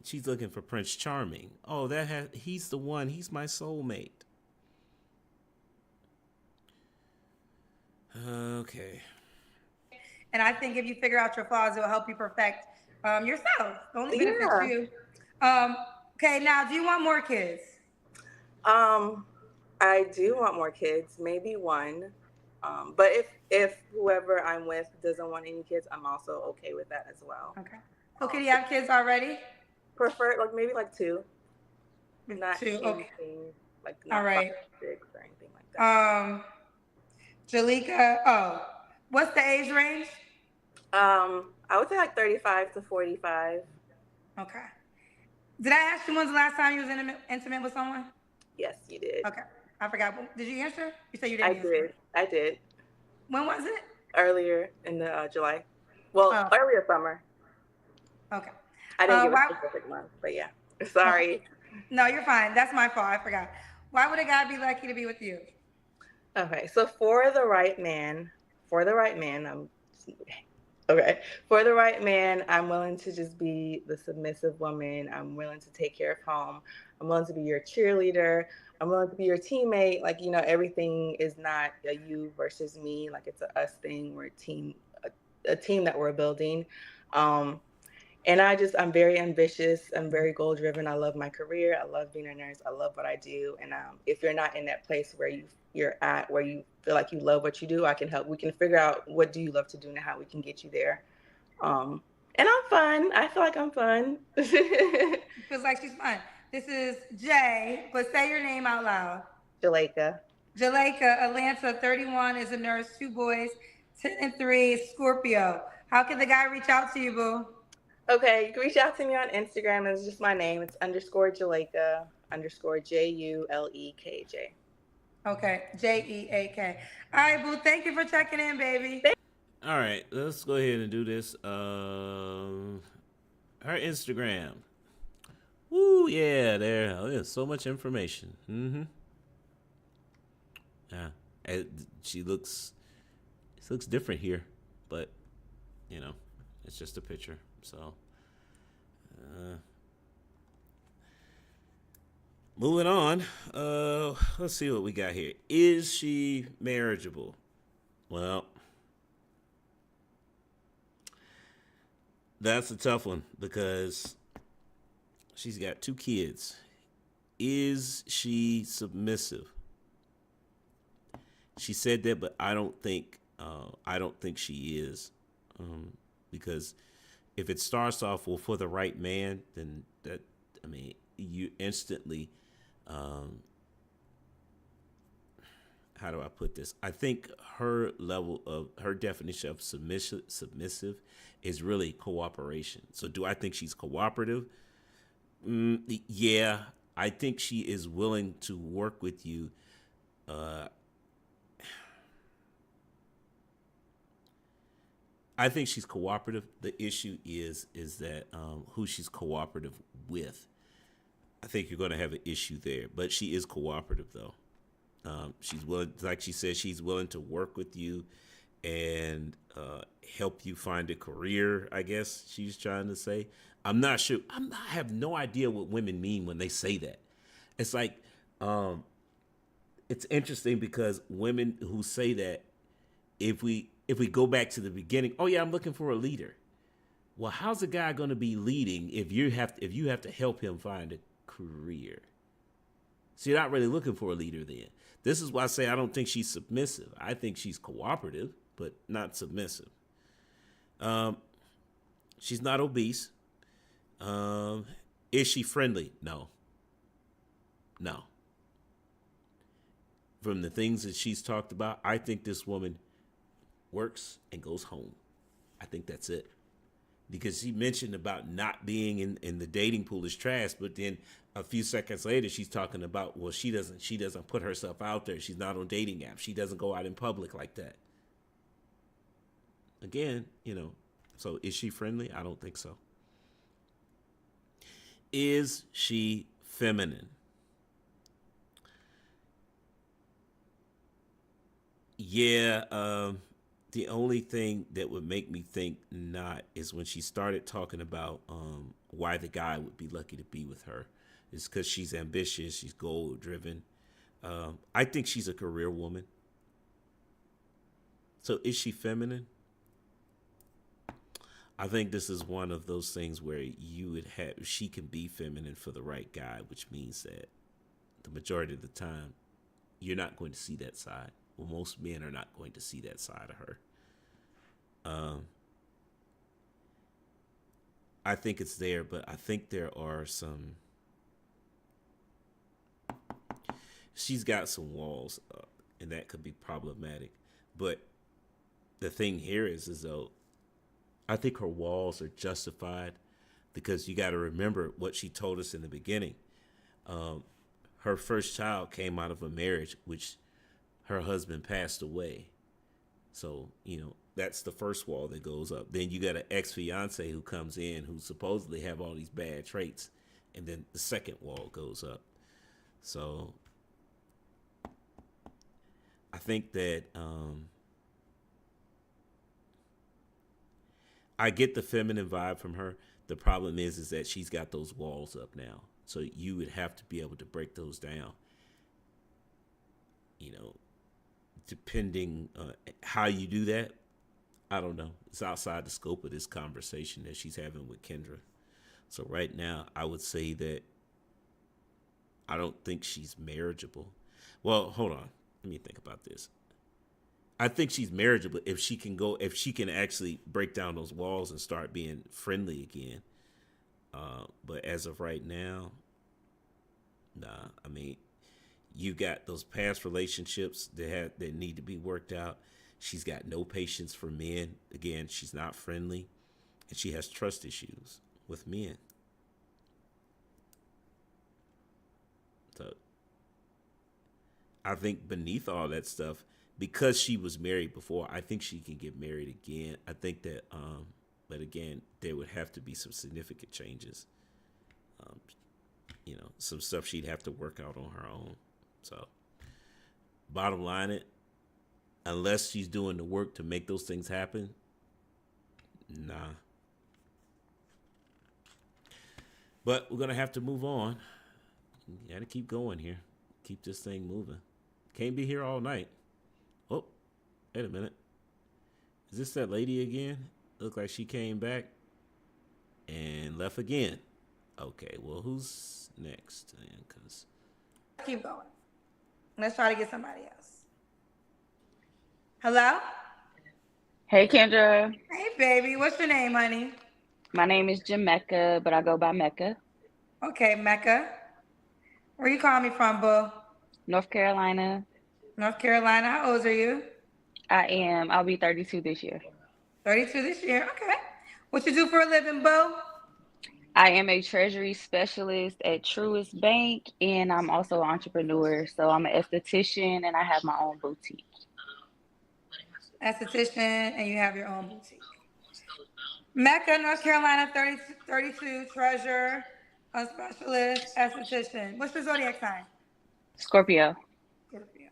She's looking for Prince Charming. Oh, he's the one. He's my soulmate. Okay. And I think if you figure out your flaws, it will help you perfect yourself. It only benefits Yeah. you. Okay, now, do you want more kids? I do want more kids, maybe one. But if whoever I'm with doesn't want any kids, I'm also okay with that as well. Okay. Okay, do you have kids already? Prefer like maybe like two, not Two. Okay. anything like All not right. 5, 6 or anything like that. Jalika. Oh, what's the age range? I would say like 35 to 45. Okay. Did I ask you when's the last time you was intimate with someone? Yes, you did. Okay. I forgot. Did you answer? You said you I didn't answer. did. I did. When was it? Earlier in the July. Well, Oh. earlier summer. Okay. I didn't give a specific month, but yeah. Sorry. No, you're fine. That's my fault. I forgot. Why would a guy be lucky to be with you? Okay, so for the right man, I'm willing to just be the submissive woman. I'm willing to take care of home. I'm willing to be your cheerleader. I'm willing to be your teammate. Like, everything is not a you versus me. Like, it's a us thing. We're a team that we're building. And I'm very ambitious. I'm very goal driven. I love my career. I love being a nurse. I love what I do. And if you're not in that place where you're at, where you feel like you love what you do, I can help. We can figure out what do you love to do and how we can get you there. And I'm fun. I feel like I'm fun. Feels like she's fun. This is Jay, but say your name out loud. Jaleka. Jaleka, Atlanta, 31, is a nurse, 2 boys, 10 and 3, Scorpio. How can the guy reach out to you, boo? Okay, you can reach out to me on Instagram. It's just my name. It's _Jaleka _JULEKJ. Okay, JEAK. All right, boo. Thank you for checking in, baby. All right, let's go ahead and do this. Her Instagram. Woo, yeah, there's so much information. Mm-hmm. Yeah, she looks different here, but it's just a picture. So, moving on. Let's see what we got here. Is she marriageable? Well, that's a tough one because she's got 2 kids. Is she submissive? She said that, but I don't think she is, because if it starts off for the right man, then you instantly, how do I put this? I think her definition of submissive is really cooperation. So do I think she's cooperative? Yeah, I think she is willing to work with you. I think she's cooperative. The issue is that who she's cooperative with. I think you're going to have an issue there, but she is cooperative though. She's willing, like she said, she's willing to work with you and help you find a career, I guess she's trying to say. I'm not sure. I have no idea what women mean when they say that. It's like, it's interesting because women who say that, if we go back to the beginning, oh yeah, I'm looking for a leader. Well, how's a guy going to be leading if you have to help him find a career? So you're not really looking for a leader then. This is why I say I don't think she's submissive. I think she's cooperative, but not submissive. She's not obese. Is she friendly? No. From the things that she's talked about, I think this woman works and goes home. I think that's it. Because she mentioned about not being in the dating pool is trash, but then a few seconds later she's talking about, well, she doesn't put herself out there. She's not on dating apps. She doesn't go out in public like that. Again, so is she friendly? I don't think so. Is she feminine? Yeah, The only thing that would make me think not is when she started talking about why the guy would be lucky to be with her. It's because she's ambitious, she's goal driven. I think she's a career woman. So is she feminine? I think this is one of those things where you would have, she can be feminine for the right guy, which means that the majority of the time, you're not going to see that side. Well, most men are not going to see that side of her. I think it's there, but I think there are some. She's got some walls up, and that could be problematic. But the thing here is though, I think her walls are justified because you got to remember what she told us in the beginning. Her first child came out of a marriage which her husband passed away. So, that's the first wall that goes up. Then you got an ex-fiance who comes in who supposedly have all these bad traits. And then the second wall goes up. So I think that I get the feminine vibe from her. The problem is that she's got those walls up now. So you would have to be able to break those down. Depending how you do that, I don't know. It's outside the scope of this conversation that she's having with Kendra. So right now, I would say that I don't think she's marriageable. Well, hold on. Let me think about this. I think she's marriageable if she can actually break down those walls and start being friendly again. But as of right now, nah. I mean, you got those past relationships that need to be worked out. She's got no patience for men. Again, she's not friendly, and she has trust issues with men. So I think beneath all that stuff, because she was married before, I think she can get married again. I think that, but again, there would have to be some significant changes. Some stuff she'd have to work out on her own. So, bottom line, unless she's doing the work to make those things happen, nah. But we're gonna have to move on. You gotta keep going here. Keep this thing moving. Can't be here all night. Oh, wait a minute. Is this that lady again? Look like she came back and left again. Okay, well, who's next? Cause Keep going. Let's try to get somebody else. Hello? Hey, Kendra. Hey, baby. What's your name, honey? My name is Jamaica, but I go by Mecca. Okay, Mecca. Where you calling me from, boo? North Carolina. North Carolina. How old are you? I'll be 32 this year. 32 this year. Okay. What you do for a living, boo? I am a treasury specialist at Truist Bank, and I'm also an entrepreneur. So I'm an esthetician, and I have my own boutique. Esthetician, and you have your own boutique. Mecca, North Carolina, 32, treasurer, a specialist, esthetician. What's your zodiac sign? Scorpio. Scorpio.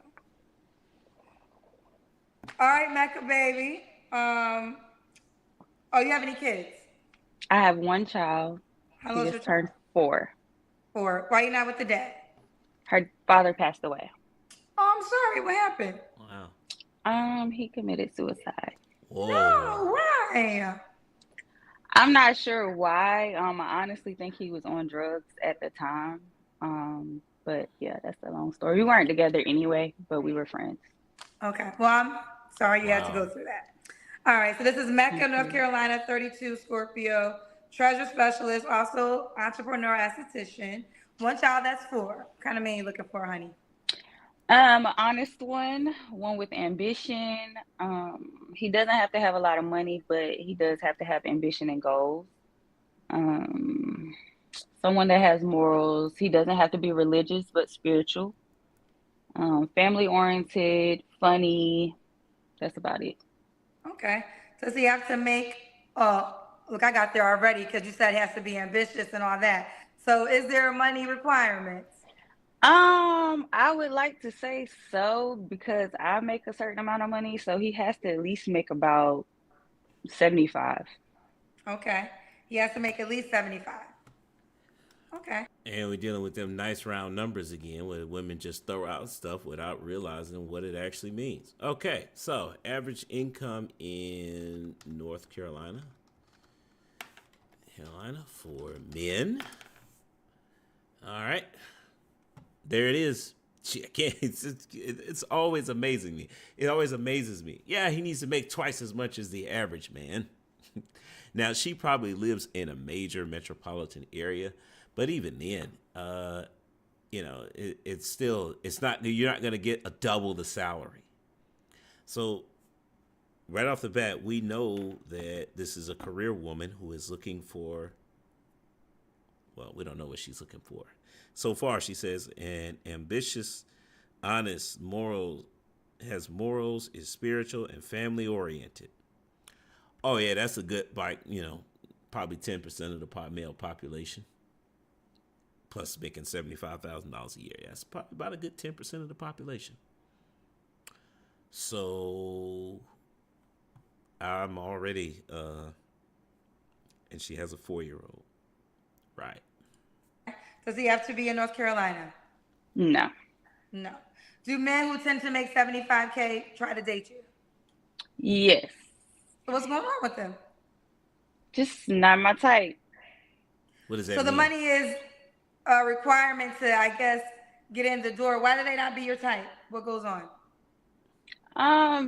All right, Mecca, baby. You have any kids? I have one child. How He old's just your turned child? 4. 4. Why are you not with the dad? Her father passed away. Oh, I'm sorry. What happened? wow. He committed suicide. Whoa. No, why? I'm not sure why. I honestly think he was on drugs at the time. But yeah, that's a long story. We weren't together anyway, but we were friends. Okay. Well, I'm sorry you had to go through that. All right. So this is Mecca, North Carolina, 32, Scorpio, treasure specialist, also entrepreneur, esthetician. One child, that's 4. What kind of man you looking for, honey? Honest one with ambition. He doesn't have to have a lot of money, but he does have to have ambition and goals. Someone that has morals. He doesn't have to be religious, but spiritual. Family oriented, funny. That's about it. Okay. So does he have to make, look, I got there already because you said he has to be ambitious and all that. So is there money requirements? I would like to say so because I make a certain amount of money, so he has to at least make about 75. Okay. He has to make at least 75. Okay. And we're dealing with them nice round numbers again, where women just throw out stuff without realizing what it actually means. Okay, so average income in North Carolina, for men. All right, there it is. I can't, it's always amazing me. It always amazes me. Yeah, he needs to make twice as much as the average man. Now, she probably lives in a major metropolitan area, but even then, it's still, it's not, you're not going to get a double the salary. So right off the bat, we know that this is a career woman who is looking for, well, we don't know what she's looking for. So far, she says, an ambitious, honest, has morals, is spiritual, and family oriented. Oh yeah, that's a good, like, probably 10% of the male population. Plus making $75,000 a year. That's probably about a good 10% of the population. So I'm already, and she has a 4-year-old. Right. Does he have to be in North Carolina? No. No. Do men who tend to make 75K try to date you? Yes. So what's going on with them? Just not my type. What does that So mean? the money is a requirement to, I guess, get in the door. Why do they not be your type? What goes on?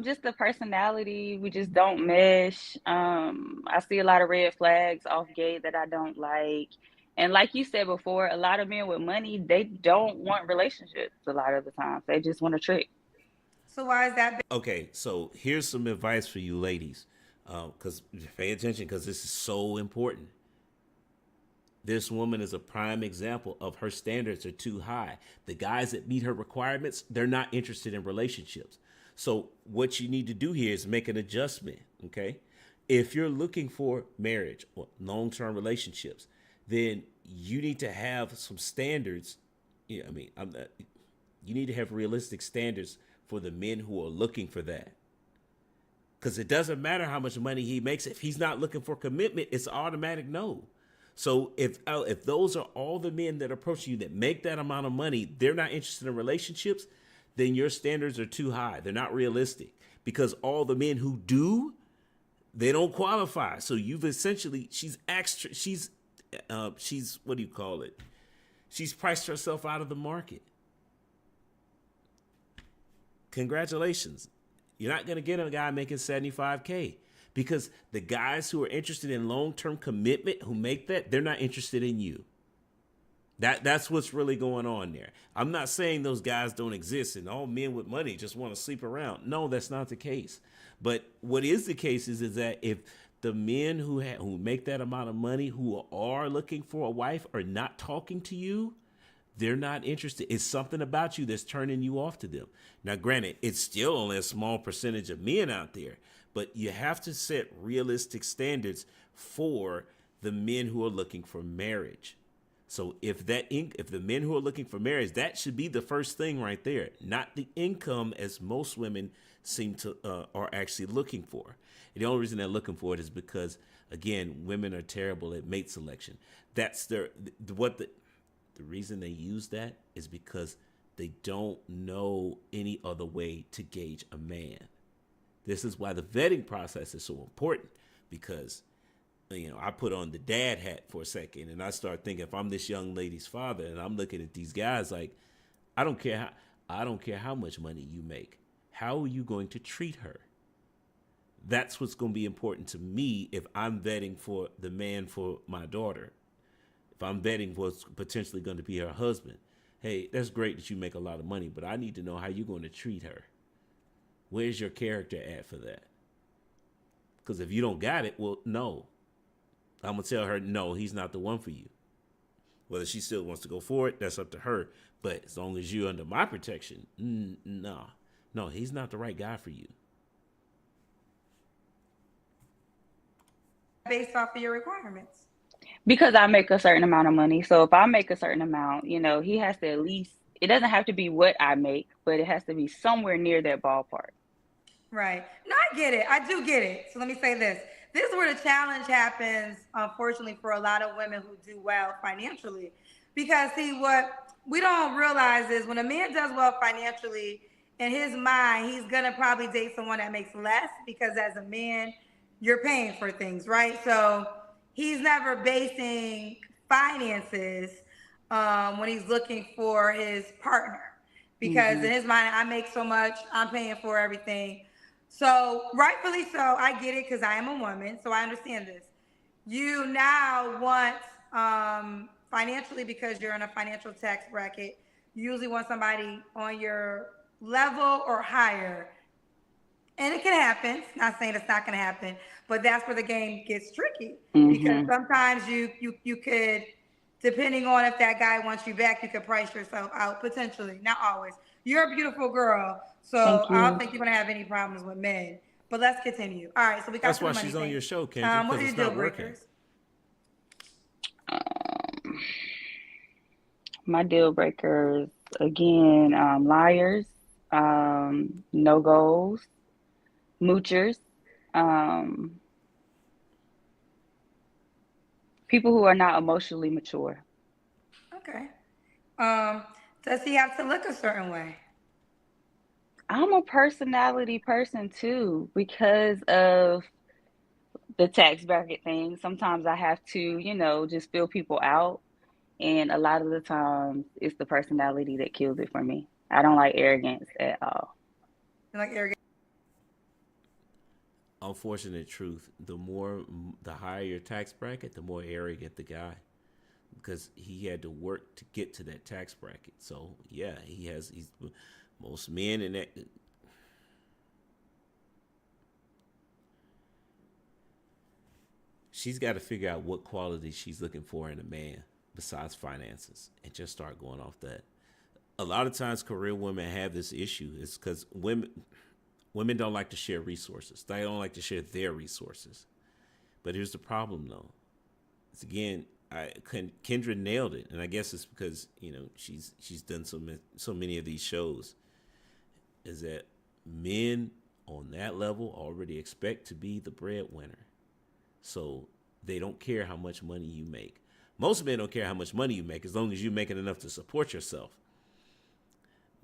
Just the personality. We just don't mesh. I see a lot of red flags off gate that I don't like. And like you said before, a lot of men with money, they don't want relationships a lot of the times. They just want a trick. So why is that? Okay, so here's some advice for you ladies, because pay attention, because this is so important. This woman is a prime example of her standards are too high. The guys that meet her requirements, they're not interested in relationships. So what you need to do here is make an adjustment, okay? If you're looking for marriage or long-term relationships, then you need to have some standards. You need to have realistic standards for the men who are looking for that. Because it doesn't matter how much money he makes. If he's not looking for commitment, it's automatic no. So if those are all the men that approach you that make that amount of money, they're not interested in relationships, then your standards are too high. They're not realistic. Because all the men who do, they don't qualify. So you've essentially, she's what do you call it? She's priced herself out of the market. Congratulations. You're not going to get a guy making 75K because the guys who are interested in long-term commitment who make that, they're not interested in you. That's what's really going on there. I'm not saying those guys don't exist and all men with money just want to sleep around. No, that's not the case. But what is the case is that if the men who make that amount of money who are looking for a wife are not talking to you, they're not interested. It's something about you that's turning you off to them. Now, granted, it's still only a small percentage of men out there, but you have to set realistic standards for the men who are looking for marriage. So if the men who are looking for marriage, that should be the first thing right there, not the income as most women seem to are actually looking for. And the only reason they're looking for it is because, again, women are terrible at mate selection. That's the reason they use that is because they don't know any other way to gauge a man. This is why the vetting process is so important, because I put on the dad hat for a second and I start thinking, if I'm this young lady's father and I'm looking at these guys like, I don't care how much money you make. How are you going to treat her? That's what's going to be important to me if I'm vetting for the man for my daughter. If I'm vetting what's potentially going to be her husband. Hey, that's great that you make a lot of money, but I need to know how you're going to treat her. Where's your character at for that? Because if you don't got it, well, no. I'm going to tell her, no, he's not the one for you. Whether she still wants to go for it, that's up to her. But as long as you're under my protection, no, he's not the right guy for you. Based off of your requirements. Because I make a certain amount of money. So if I make a certain amount, he has to at least it doesn't have to be what I make, but it has to be somewhere near that ballpark. Right. No, I get it. I do get it. So let me say this. This is where the challenge happens, unfortunately, for a lot of women who do well financially. Because, see, what we don't realize is when a man does well financially, in his mind, he's going to probably date someone that makes less because as a man, you're paying for things, right? So he's never basing finances when he's looking for his partner because Mm-hmm. in his mind, I make so much, I'm paying for everything. So, rightfully so, I get it because I am a woman, so I understand this. You now want financially because you're in a financial tax bracket, you usually want somebody on your level or higher. And it can happen. Not saying it's not going to happen, but that's where the game gets tricky because Mm-hmm. sometimes you could, depending on if that guy wants you back, you could price yourself out potentially. Not always. You're a beautiful girl, so Thank I don't you. think you're going to have any problems with men. But let's continue. All right, so we got That's to the why money she's on thing. your show, Kendra, What because are your it's deal not working. breakers? My deal breakers, again, liars, no goals, moochers, um, people who are not emotionally mature. Okay. Um, does he have to look a certain way? I'm a personality person too because of the tax bracket thing. Sometimes I have to, just fill people out. And a lot of the times it's the personality that kills it for me. I don't like arrogance at all. You like arrogant? Unfortunate truth: the higher your tax bracket, the more arrogant the guy, because he had to work to get to that tax bracket. So yeah, he's most men in that. She's got to figure out what qualities she's looking for in a man besides finances and just start going off that. A lot of times career women have this issue. It's because women don't like to share resources. They don't like to share their resources. But here's the problem though. It's again, Kendra nailed it, and I guess it's because she's done so many of these shows. Is that men on that level already expect to be the breadwinner, so they don't care how much money you make. Most men don't care how much money you make as long as you're making enough to support yourself.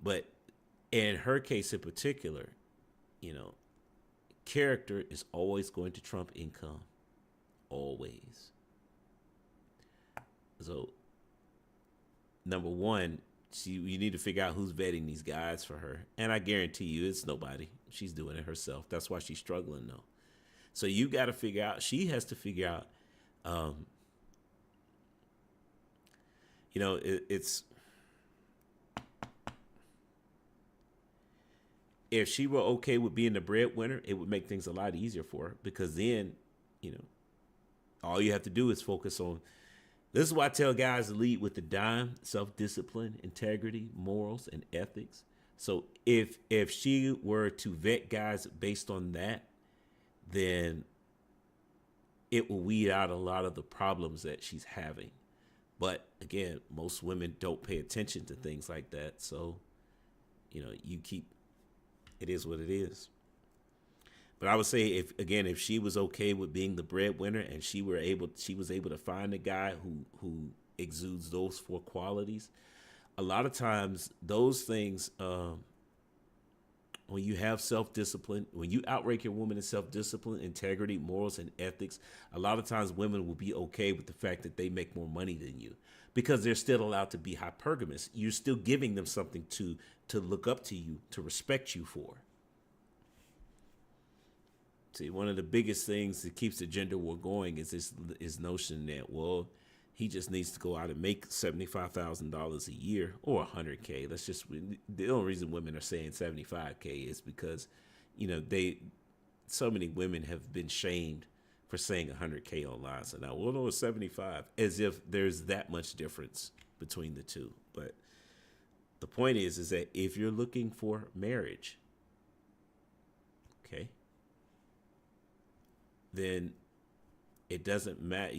But in her case in particular, you know, character is always going to trump income. Always. So, number one, you need to figure out who's vetting these guys for her. And I guarantee you it's nobody. She's doing it herself. That's why she's struggling though. So you got to figure out, she has to figure out, it's, if she were okay with being the breadwinner, it would make things a lot easier for her because then, all you have to do is focus on. This is why I tell guys to lead with the dime: self-discipline, integrity, morals, and ethics. So if she were to vet guys based on that, then it will weed out a lot of the problems that she's having. But again, most women don't pay attention to things like that. So, it is what it is. But I would say if she was okay with being the breadwinner and she was able to find a guy who exudes those four qualities, a lot of times those things, when you have self-discipline, when you outrank your woman in self-discipline, integrity, morals, and ethics, a lot of times women will be okay with the fact that they make more money than you because they're still allowed to be hypergamous. You're still giving them something to look up to you, to respect you for. See, one of the biggest things that keeps the gender war going is this notion that, well, he just needs to go out and make $75,000 a year or $100K. The only reason women are saying $75K is because, so many women have been shamed for saying $100K online. So now, well, no, it's 75, as if there's that much difference between the two. But the point is that if you're looking for marriage, okay, then it doesn't matter.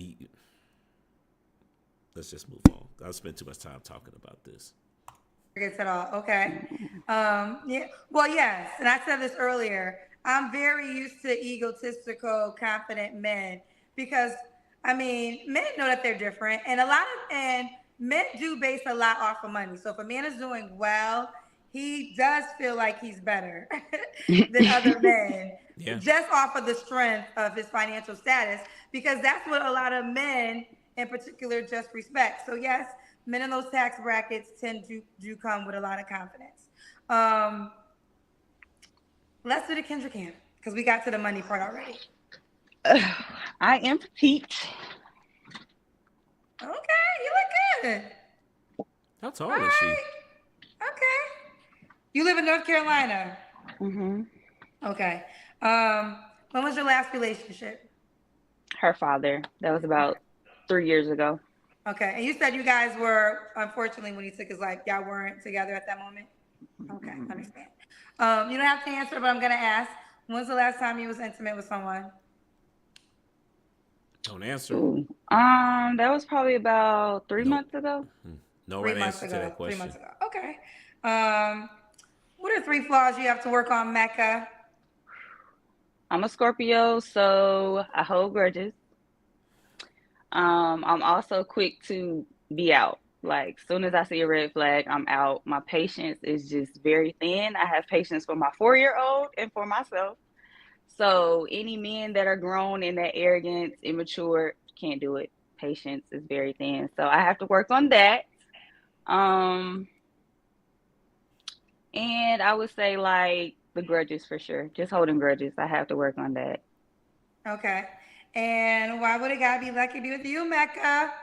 Let's just move on. I've spent too much time talking about this. Gets it all. Okay. Yeah. Well, yes. And I said this earlier. I'm very used to egotistical, confident men because, I mean, men know that they're different, and men do base a lot off of money. So if a man is doing well, he does feel like he's better than other men, Yeah. just off of the strength of his financial status, because that's what a lot of men in particular just respect. So yes, men in those tax brackets tend to do come with a lot of confidence. Um, let's do the Kendrick camp because we got to the money part already. I am petite. Okay, you look good. How tall All is she? right. Okay. You live in North Carolina. Mm-hmm. Okay. When was your last relationship? Her father. That was about 3 years ago. Okay. And you said you guys were, unfortunately, when he took his life, y'all weren't together at that moment? Okay, understand. You don't have to answer, but I'm gonna ask. When's the last time you was intimate with someone? Don't answer. Ooh. That was probably about 3 Nope. months ago. No 3 right months answer to ago. that 3 question. months ago. Okay. What are 3 flaws you have to work on, Mecca? I'm a Scorpio, so I hold grudges. I'm also quick to be out. Like, soon as I see a red flag, I'm out. My patience is just very thin. I have patience for my 4-year-old and for myself. So any men that are grown in that arrogance, immature, can't do it. Patience is very thin. So I have to work on that. Um, and I would say like the grudges for sure. Just holding grudges. I have to work on that. Okay. And why would a guy be lucky to be with you, Mecca?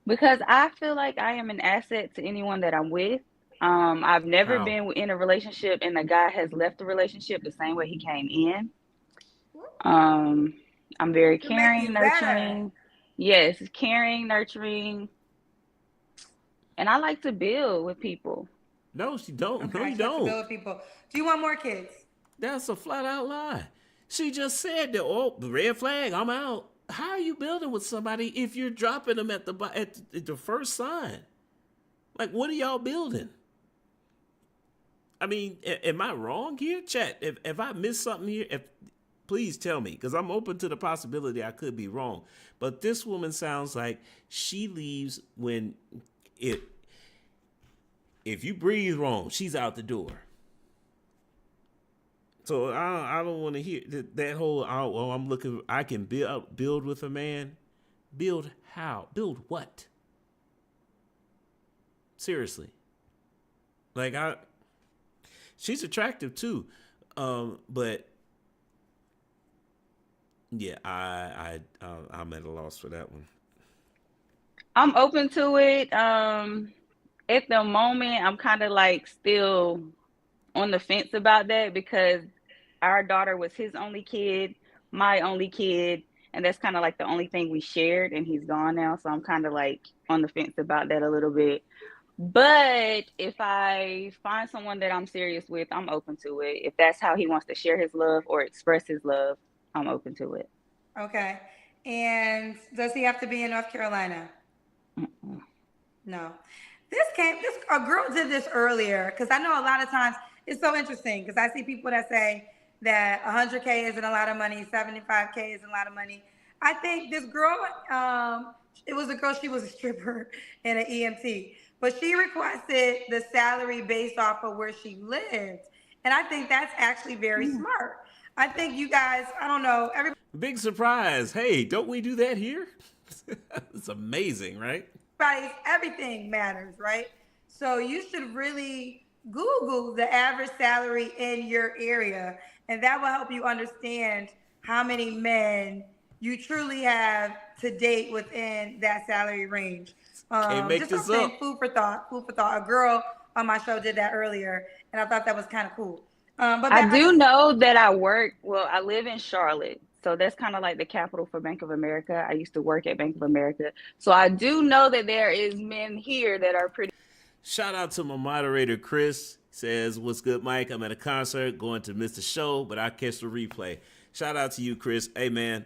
Because I feel like I am an asset to anyone that I'm with. I've never How? been in a relationship and the guy has left the relationship the same way he came in. Um, I'm very To make caring, you better. nurturing. Yes, caring, nurturing, and I like to build with people. No, she don't. No, Okay, you she likes to don't. build with people. Do you want more kids? That's a flat out lie. She just said that. Oh, the red flag. I'm out. How are you building with somebody if you're dropping them at the first sign? Like, what are y'all building? I mean, am I wrong here, chat? If I missed something here, please tell me, because I'm open to the possibility I could be wrong. But this woman sounds like she leaves when it. If you breathe wrong, she's out the door. So I don't want to hear that whole. Oh, I'm looking. I can build with a man. Build how? Build what? Seriously. Like she's attractive too, but yeah, I'm at a loss for that one. I'm open to it. At the moment, I'm kind of like still on the fence about that because our daughter was his only kid, my only kid, and that's kind of like the only thing we shared, and he's gone now. So I'm kind of like on the fence about that a little bit. But if I find someone that I'm serious with, I'm open to it. If that's how he wants to share his love or express his love, I'm open to it. Okay. And does he have to be in North Carolina? Mm-mm. No. A girl did this earlier because I know a lot of times it's so interesting because I see people that say that 100K isn't a lot of money, 75K isn't a lot of money. I think this girl, it was a girl, she was a stripper and an EMT, but she requested the salary based off of where she lived. And I think that's actually very smart. I think you guys, I don't know, Big surprise. Hey, don't we do that here? It's amazing, right? everything matters, right? So you should really Google the average salary in your area, and that will help you understand how many men you truly have to date within that salary range. Can't make Just this something up. food for thought. Food for thought. A girl on my show did that earlier, and I thought that was kind of cool. But I I do just know that I live in Charlotte. So that's kind of like the capital for Bank of America. I used to work at Bank of America. So I do know that there is men here that are pretty. Shout out to my moderator, Chris. Says, what's good, Mike? I'm at a concert going to miss the show, but I catch the replay. Shout out to you, Chris. Hey, man,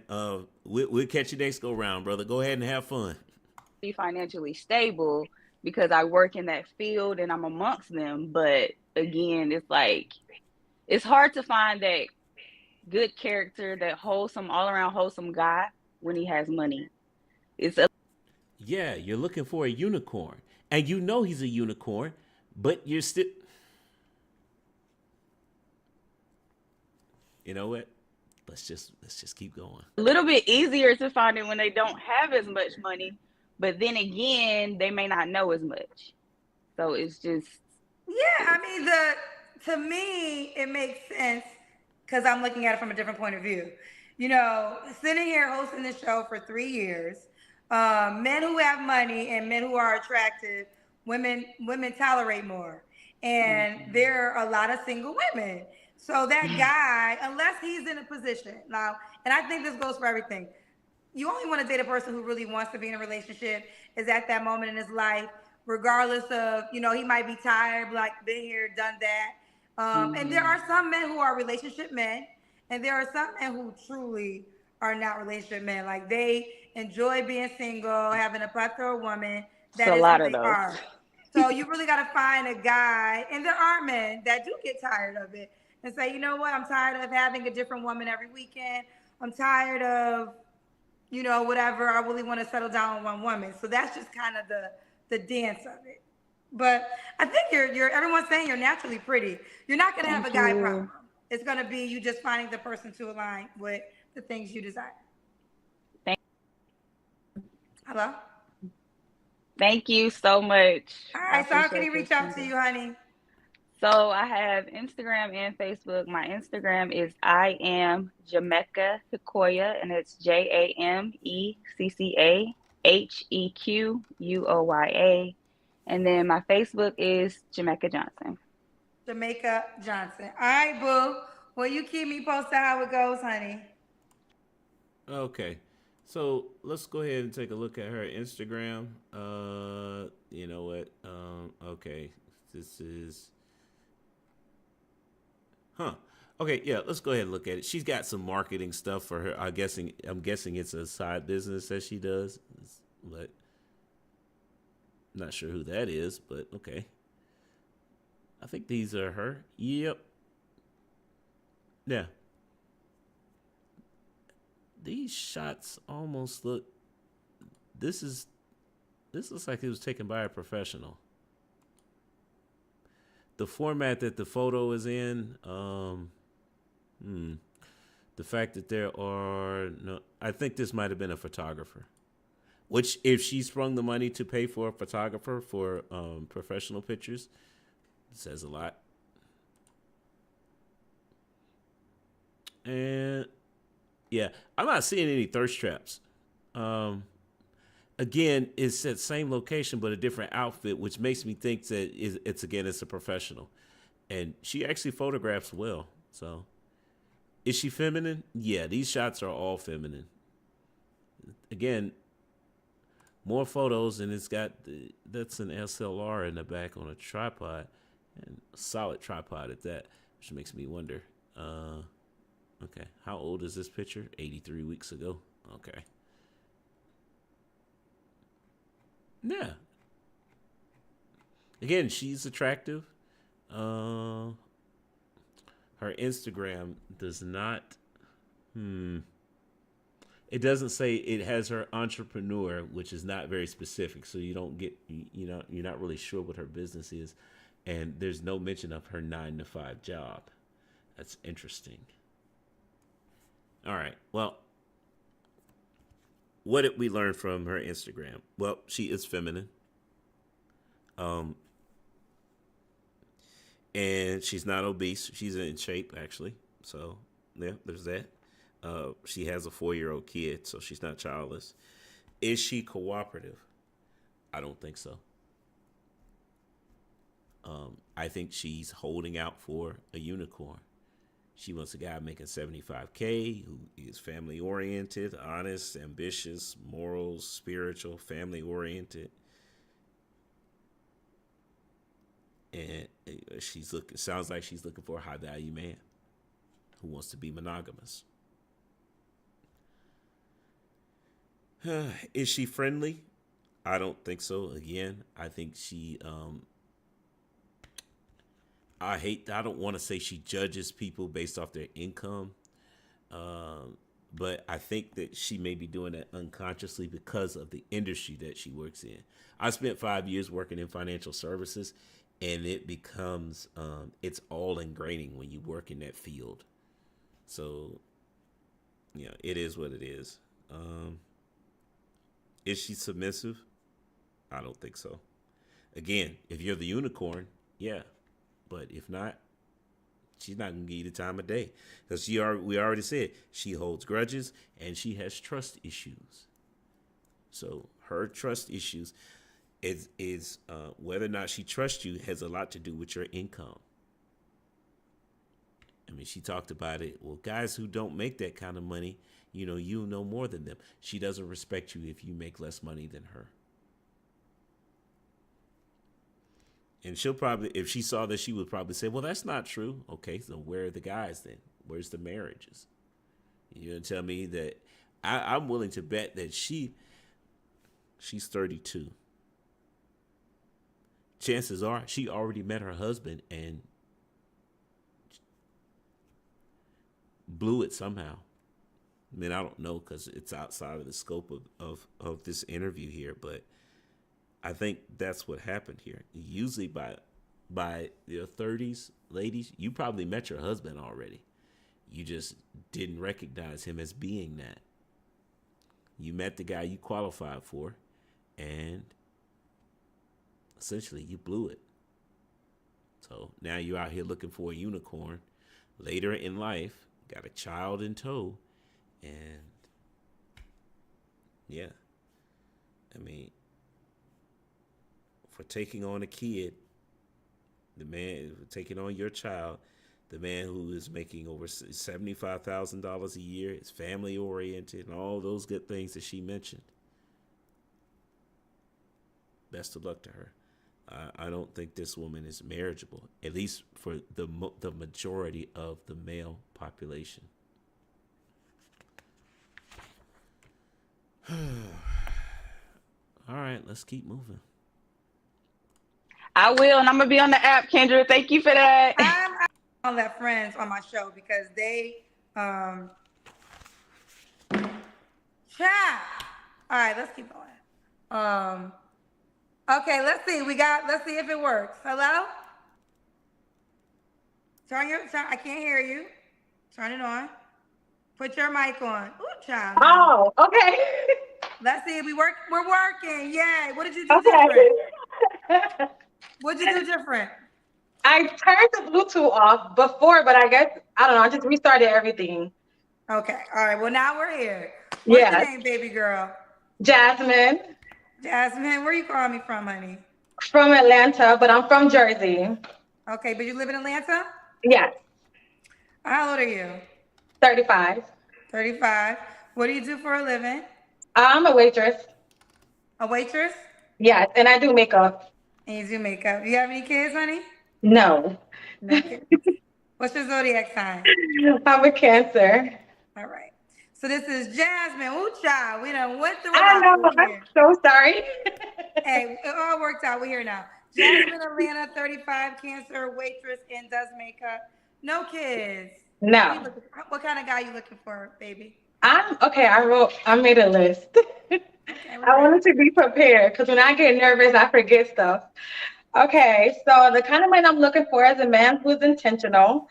we'll catch you next go round, brother. Go ahead and have fun. Financially stable because I work in that field and I'm amongst them. But again, it's like it's hard to find that good character, that wholesome, all around wholesome guy when he has money. It's a Yeah, you're looking for a unicorn, and you know he's a unicorn, but you're still. You know what? Let's just keep going. little bit easier to find it when they don't have as much money, but then again, they may not know as much. So it's just Yeah, I mean, to me it makes sense because I'm looking at it from a different point of view. You know, sitting here hosting this show for 3 years, men who have money and men who are attractive, women tolerate more, and there are a lot of single women. So that guy, unless he's in a position now, and I think this goes for everything, you only want to date a person who really wants to be in a relationship, is at that moment in his life, regardless of, you know, he might be tired, like been here, done that. And there are some men who are relationship men, and there are some men who truly are not relationship men. Like they enjoy being single, having a plethora of women. it's That a is who lot of they those. are. So you really got to find a guy, and there are men that do get tired of it and say, you know what, I'm tired of having a different woman every weekend. I'm tired of, you know, whatever. I really want to settle down on one woman. So that's just kind of the dance of it. But I think you're everyone's saying you're naturally pretty. You're not gonna have a Thank guy problem. you. It's gonna be you just finding the person to align with the things you desire. Thank, Hello? thank you so much. All I right, so how can he appreciate this, reach out to Cindy. you, honey? So I have Instagram and Facebook. My Instagram is I am Jamaica Hikoya, and it's JameccaHequoya. And then my Facebook is Jamaica Johnson. Jamaica Johnson. All right, boo. Well, you keep me posted how it goes, honey. Okay. So let's go ahead and take a look at her Instagram. You know what? Okay. This is Huh. Okay, yeah, let's go ahead and look at it. She's got some marketing stuff for her. I'm guessing it's a side business that she does, but not sure who that is, but okay. I think these are her. Yep. Yeah. These shots almost look this is this looks like it was taken by a professional. The format that the photo is in, the fact that there are no, I think this might have been a photographer. Which, if she sprung the money to pay for a photographer for professional pictures, says a lot. And yeah, I'm not seeing any thirst traps. Again, it's that same location but a different outfit, which makes me think that it's a professional, and she actually photographs well. So, is she feminine? Yeah, these shots are all feminine. Again, more photos, and it's got that's an SLR in the back on a tripod, and a solid tripod at that, which makes me wonder. Okay, how old is this picture? 83 weeks ago. Okay. Yeah. Again, she's attractive. Her Instagram does not. It doesn't say it has her entrepreneur, which is not very specific. So you don't get, you're not really sure what her business is, and there's no mention of her 9 to 5 job. That's interesting. All right. Well, what did we learn from her Instagram? Well, she is feminine. And she's not obese. She's in shape, actually. So, yeah, there's that. She has a 4-year-old kid, so she's not childless. Is she cooperative? I don't think so. I think she's holding out for a unicorn. She wants a guy making $75K who is family oriented, honest, ambitious, morals, spiritual, family oriented. And sounds like she's looking for a high value man who wants to be monogamous. Is she friendly? I don't think so. Again, I think she I don't want to say she judges people based off their income. But I think that she may be doing that unconsciously because of the industry that she works in. I spent 5 years working in financial services, and it becomes it's all ingraining when you work in that field. So, it is what it is. Is she submissive? I don't think so. Again, if you're the unicorn, yeah, but if not, she's not gonna give you the time of day because we already said she holds grudges and she has trust issues. So her trust issues is whether or not she trusts you has a lot to do with your income. I mean, she talked about it. Well, guys who don't make that kind of money, you know more than them. She doesn't respect you if you make less money than her. And she'll probably, if she saw this, she would probably say, well, that's not true. Okay, so where are the guys then? Where's the marriages? You're going to tell me that I'm willing to bet that she's 32. Chances are she already met her husband and blew it somehow. I mean, I don't know because it's outside of the scope of this interview here, but I think that's what happened here. Usually by your 30s, ladies, you probably met your husband already. You just didn't recognize him as being that. You met the guy you qualified for, and essentially you blew it. So now you're out here looking for a unicorn later in life, got a child in tow, and yeah, I mean, for taking on a kid, the man taking on your child, the man who is making over $75,000 a year, is family oriented, and all those good things that she mentioned. Best of luck to her. I don't think this woman is marriageable, at least for the majority of the male population. All right, let's keep moving. I will, and I'm gonna be on the app, Kendra. Thank you for that. I'm gonna let friends on my show because they chat. All right, let's keep going. Okay, let's see. Let's see if it works. Hello? I can't hear you. Turn it on. Put your mic on. Ooh, child. Oh, okay. Let's see if we're working. Yay. What did you do different? What'd you do different? I turned the Bluetooth off before, but I guess, I don't know, I just restarted everything. Okay. All right. Well, now we're here. What's your name, baby girl? Jasmine. Jasmine, where you calling me from, honey? From Atlanta, but I'm from Jersey. Okay, but you live in Atlanta? Yes. How old are you? 35. 35. What do you do for a living? I'm a waitress. A waitress? Yes, and I do makeup. And you do makeup. Do you have any kids, honey? No. No kids. What's your zodiac sign? I'm a Cancer. All right. So this is Jasmine. Ooh, child. We done went through it. I know. I'm so sorry. Hey, it all worked out. We're here now. Jasmine, Atlanta, 35, Cancer, waitress, and does makeup. No kids. No. What kind of guy you looking for, baby? I made a list. Okay, I wanted to be prepared because when I get nervous, I forget stuff. Okay, so the kind of man I'm looking for is a man who's intentional,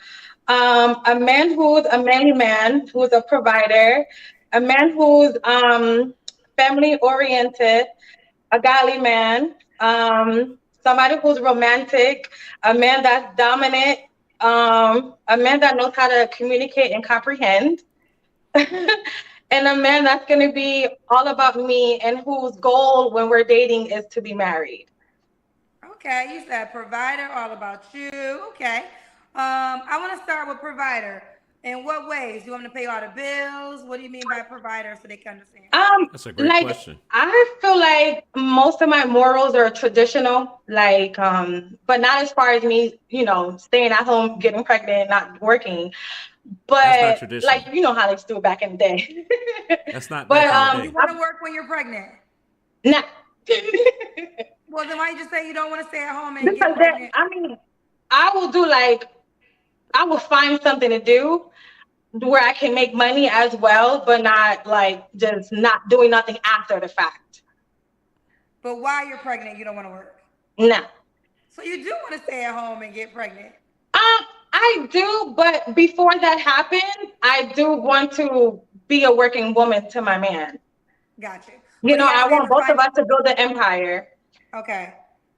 a man who's a manly man, who's a provider, a man who's family oriented, a godly man, somebody who's romantic, a man that's dominant, a man that knows how to communicate and comprehend, and a man that's going to be all about me and whose goal when we're dating is to be married. Okay, you said provider, all about you. Okay. I want to start with provider. In what ways? You want me to pay all the bills? What do you mean by provider so they can understand? That's a great question. I feel like most of my morals are traditional, but not as far as me, staying at home, getting pregnant, not working. But that's not traditional. You know how they used to do it back in the day. That's not. But you want to work when you're pregnant? Nah, Well, then why you just say you don't want to stay at home and get Because that, pregnant? I mean, I will do like, I will find something to do where I can make money as well, but not like just not doing nothing after the fact. But while you're pregnant, you don't want to work. No. So you do want to stay at home and get pregnant. I do, but before that happened, I do want to be a working woman to my man. Gotcha. You But know, he has I to be want able to both of find. us to build an empire. Okay.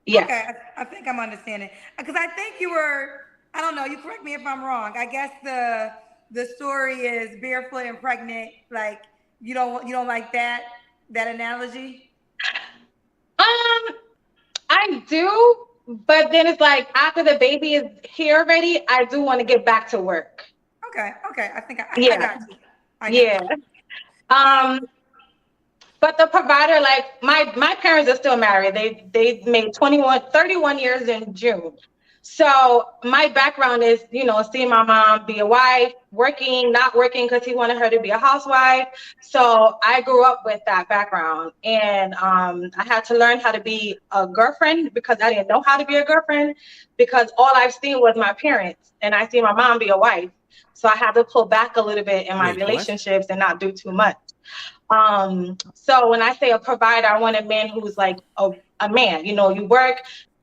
Yeah. Okay. I think I'm understanding because I think you were. I don't know. You correct me if I'm wrong. I guess the story is barefoot and pregnant. Like you don't like that analogy. Um, I do, but then it's like after the baby is here already, I do want to get back to work. Okay. Okay. I think I Yeah. got you. I got Yeah. you. Um. Um, but the provider, like my parents are still married. They made 31 years in June. So my background is, you know, seeing my mom be a wife, working, not working because he wanted her to be a housewife. So I grew up with that background, and I had to learn how to be a girlfriend because I didn't know how to be a girlfriend because all I've seen was my parents, and I see my mom be a wife. So I had to pull back a little bit in my Wait, what? relationships and not do too much. So when I say a provider, I want a man who's like a man, you know, you work.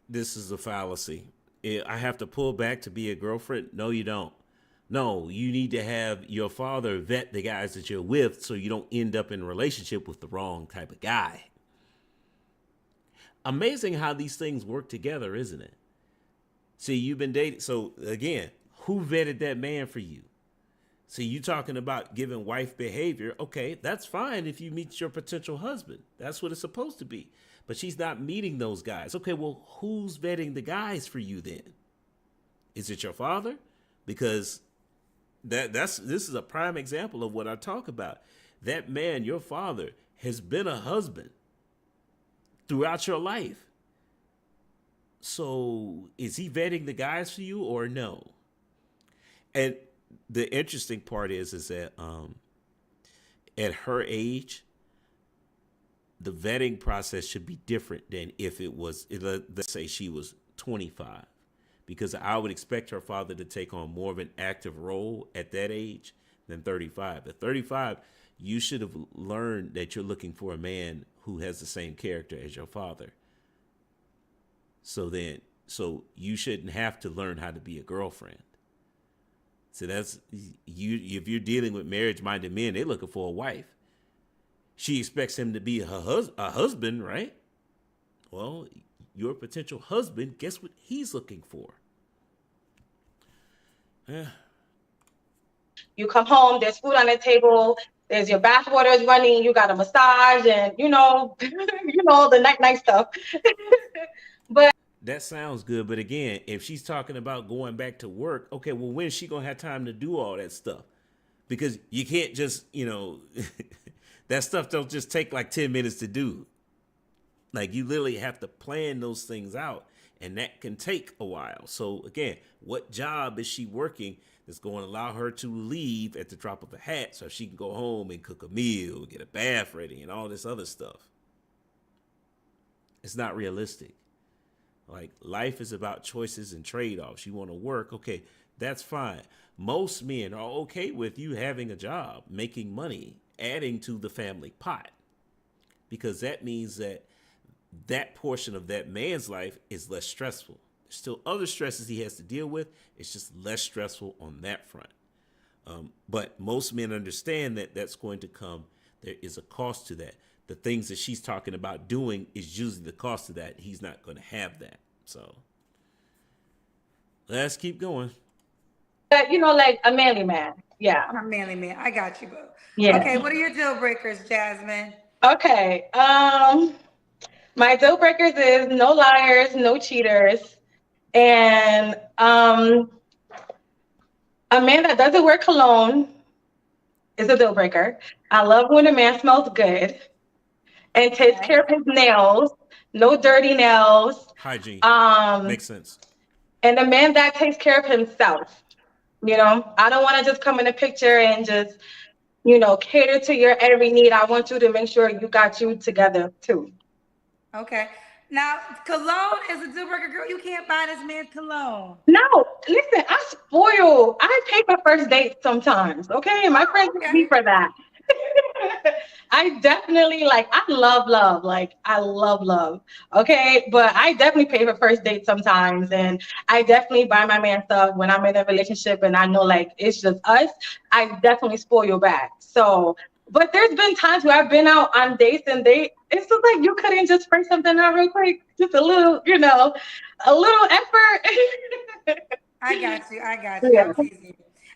This is a fallacy. I have to pull back to be a girlfriend. No, you don't. No, you need to have your father vet the guys that you're with so you don't end up in a relationship with the wrong type of guy. Amazing how these things work together, isn't it? See, you've been dating. So again, who vetted that man for you? See, you talking about giving wife behavior. Okay, that's fine if you meet your potential husband. That's what it's supposed to be. But she's not meeting those guys. Okay, well, who's vetting the guys for you then? Is it your father? Because this is a prime example of what I talk about. That man, your father, has been a husband throughout your life. So is he vetting the guys for you or no? And the interesting part is that at her age, the vetting process should be different than if it was, let's say she was 25, because I would expect her father to take on more of an active role at that age than 35. At 35, you should have learned that you're looking for a man who has the same character as your father. So you shouldn't have to learn how to be a girlfriend. So that's you. If you're dealing with marriage-minded men, they're looking for a wife. She expects him to be a husband, right? Well, your potential husband, guess what he's looking for? Yeah. You come home, there's food on the table, there's your bath water is running, you got a massage, and you know, the night stuff. But That sounds good, but again, if she's talking about going back to work, okay, well, when is she gonna have time to do all that stuff? Because you can't just, that stuff don't just take like 10 minutes to do. Like you literally have to plan those things out, and that can take a while. So again, what job is she working that's going to allow her to leave at the drop of a hat so she can go home and cook a meal, get a bath ready, and all this other stuff? It's not realistic. Like life is about choices and trade-offs. You want to work, okay, that's fine. Most men are okay with you having a job, making money, adding to the family pot, because that means that portion of that man's life is less stressful. There's still other stresses he has to deal with. It's just less stressful on that front. But most men understand that that's going to come. There is a cost to that. The things that she's talking about doing is usually the cost of that. He's not going to have that. So let's keep going. like a manly man. Yeah. I'm a manly man. I got you, boo. Yeah. Okay, what are your deal breakers, Jasmine? Okay. My deal breakers is no liars, no cheaters, and a man that doesn't wear cologne is a deal breaker. I love when a man smells good and takes care of his nails, no dirty nails. Hygiene. Makes sense. And a man that takes care of himself. I don't want to just come in the picture and just, cater to your every need. I want you to make sure you got you together too. Okay. Now, cologne is a deal breaker, girl. You can't buy this man cologne. No, listen, I spoil. I pay for first dates sometimes. Okay, my friends hate Okay. me for that. I definitely like. I love love. Like I love love. Okay, but I definitely pay for first dates sometimes, and I definitely buy my man stuff when I'm in a relationship and I know like it's just us. I definitely spoil back. So, but there's been times where I've been out on dates and it's just like you couldn't just bring something out real quick, just a little, a little effort. I got you. I got you. Yeah. I'm teasing you.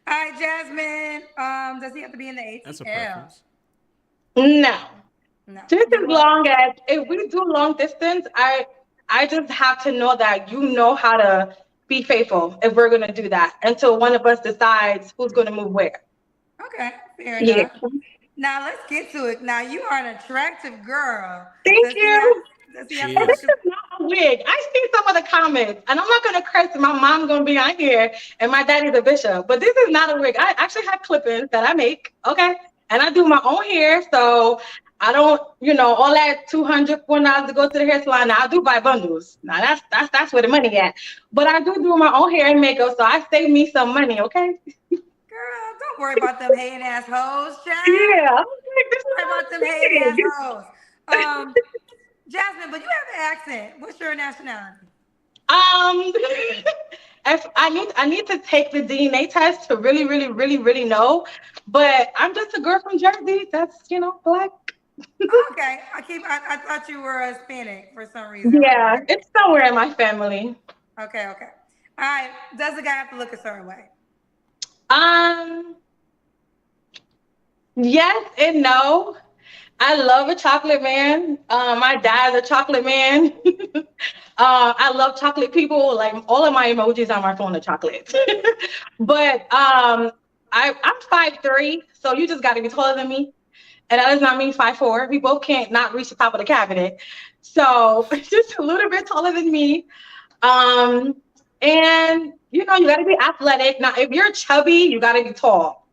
All right, Jasmine. Does he have to be in the That's a ATL? preference. No. No. Just You as want? long as if we do long distance, I just have to know that you know how to be faithful if we're gonna do that until one of us decides who's gonna move where. Okay. Fair Yeah. enough. Now let's get to it. Now you are an attractive girl. Thank Does he have? you. Does he She have to And this look? is. is not a wig. I see some of the comments, and I'm not gonna curse. My mom's gonna be on here, and my daddy's a bishop. But this is not a wig. I actually have clip-ins that I make, okay, and I do my own hair, so I don't, all that $200 to go to the hair salon. Now I do buy bundles. Now that's where the money at. But I do my own hair and makeup, so I save me some money, okay? Girl, don't worry about them hating assholes, child. Yeah. This is Don't worry about them hating not a assholes. Um, Jasmine, but you have an accent. What's your nationality? if I need to take the DNA test to really, really, really, really know. But I'm just a girl from Jersey that's, black. Okay, I thought you were Hispanic for some reason. Yeah, it's somewhere in my family. Okay, okay. All right. Does the guy have to look a certain way? Um, yes and no. I love a chocolate man. My dad's a chocolate man. I love chocolate people. Like all of my emojis on my phone are chocolate. But I'm 5'3", so you just got to be taller than me, and that does not mean 5'4". We both can't not reach the top of the cabinet, so just a little bit taller than me. Um, and you got to be athletic. Now, if you're chubby, you got to be tall.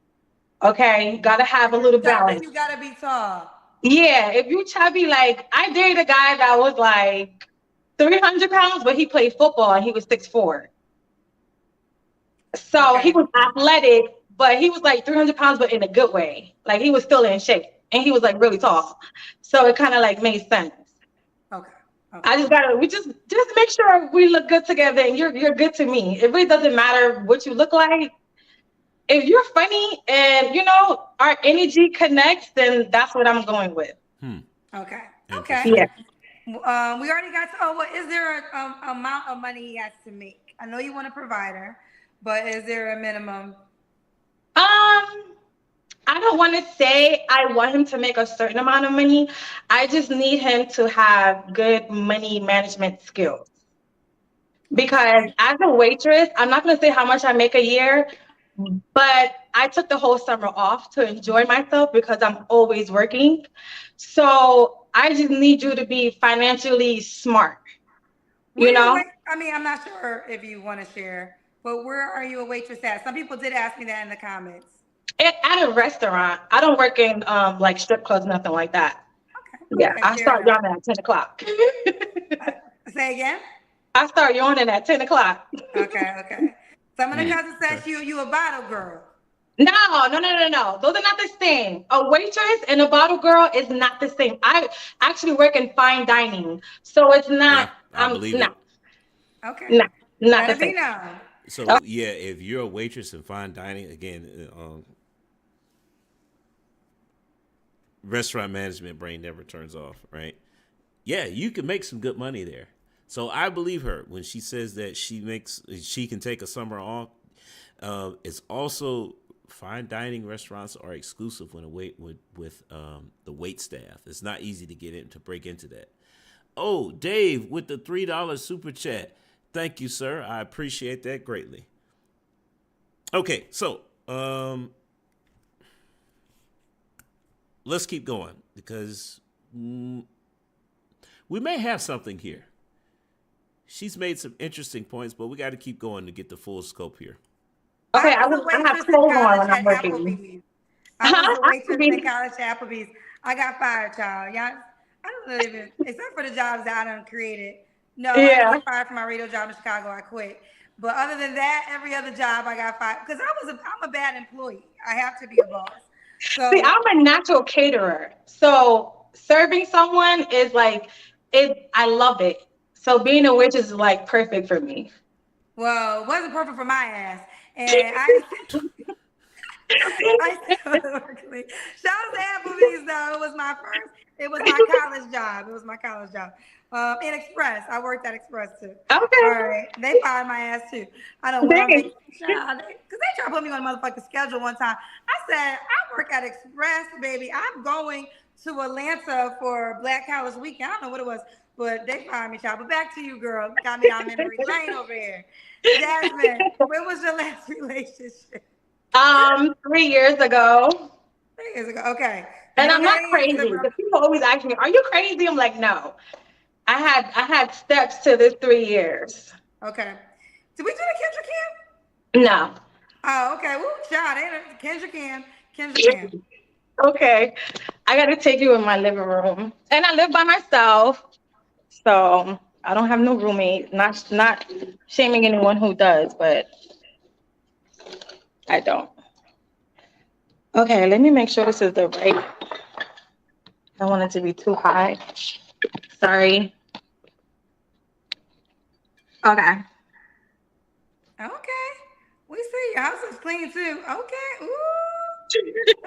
Okay, you got to have a little Chubby, balance. you gotta be tall. Yeah, if you chubby, like I dated a guy that was like 300 pounds, but he played football and he was 6'4". So he Okay. was athletic, but he was like 300 pounds, but in a good way. Like he was still in shape and he was like really tall. So it kind of like made sense. Okay. I Okay. just gotta, we just make sure we look good together and you're good to me. It really doesn't matter what you look like. If you're funny and our energy connects, then that's what I'm going with. Hmm. Okay. Okay. Interesting. Yeah. We already got to, oh, what is there a amount of money he has to make? I know you want a provider, but is there a minimum? I don't want to say I want him to make a certain amount of money. I just need him to have good money management skills. Because as a waitress, I'm not going to say how much I make a year, but I took the whole summer off to enjoy myself because I'm always working. So I just need you to be financially smart, Where you you know? wait? I mean, I'm not sure if you want to share, but where are you a waitress at? Some people did ask me that in the comments. At a restaurant. I don't work in like strip clubs, nothing like that. Okay. Yeah, Okay. I Fair start enough. yawning at 10 o'clock. Say again. I start yawning at 10 o'clock. Okay. Okay. Some of the Hmm. cousins said Okay. you a bottle girl. No, no, no, no, no. Those are not the same. A waitress and a bottle girl is not the same. I actually work in fine dining. So it's not, Yeah, I believe no, it. Okay. no, not Let the it be same. known. So yeah, if you're a waitress in fine dining, again, restaurant management brain never turns off, right? Yeah, you can make some good money there. So I believe her when she says that she can take a summer off. It's also fine dining restaurants are exclusive when a wait with the wait staff. It's not easy to get in to break into that. Oh, Dave with the $3 super chat. Thank you, sir. I appreciate that greatly. Okay, so let's keep going because we may have something here. She's made some interesting points, but we got to keep going to get the full scope here. Okay, I was a I have waitress in clothes on college when I'm at working. Applebee's. I was a waitress in Applebee's. college at Applebee's. I got fired, child. Yeah, I don't even, except for the jobs that I done created. No, I didn't Yeah. get fired from my radio job in Chicago. I quit. But other than that, every other job I got fired because I'm a bad employee. I have to be a boss. See, So, I'm a natural caterer. So serving someone is like it I love it. So being a witch is like perfect for me. well, it wasn't perfect for my ass. And I still working. Shout out to Applebee's though. It was my college job. It was my college job. In Express. I worked at Express too. All Okay. right. They fired my ass too. I don't went on Dang. vacation. Because they tried to put me on a motherfucking schedule one time. I said, I work at Express, baby. I'm going to Atlanta for Black College Weekend. I don't know what it was, but they fired me, child. But back to you, girl. Got me down memory lane over here. Jasmine, when was your last relationship? 3 years ago. 3 years ago. Okay. And No I'm not names. crazy. Because people always ask me, "Are you crazy?" I'm like, "No." I had steps to this 3 years. Okay. Did we do the Kendra Cam? No. Oh, okay. Woo, child. Kendra Cam. Kendra Cam. Okay. I gotta take you in my living room. And I live by myself. So I don't have no roommate. Not shaming anyone who does, but I don't. Okay, let me make sure this is the right. I don't want it to be too high. Sorry. Okay. Okay. We see your house is clean too. Okay. Ooh.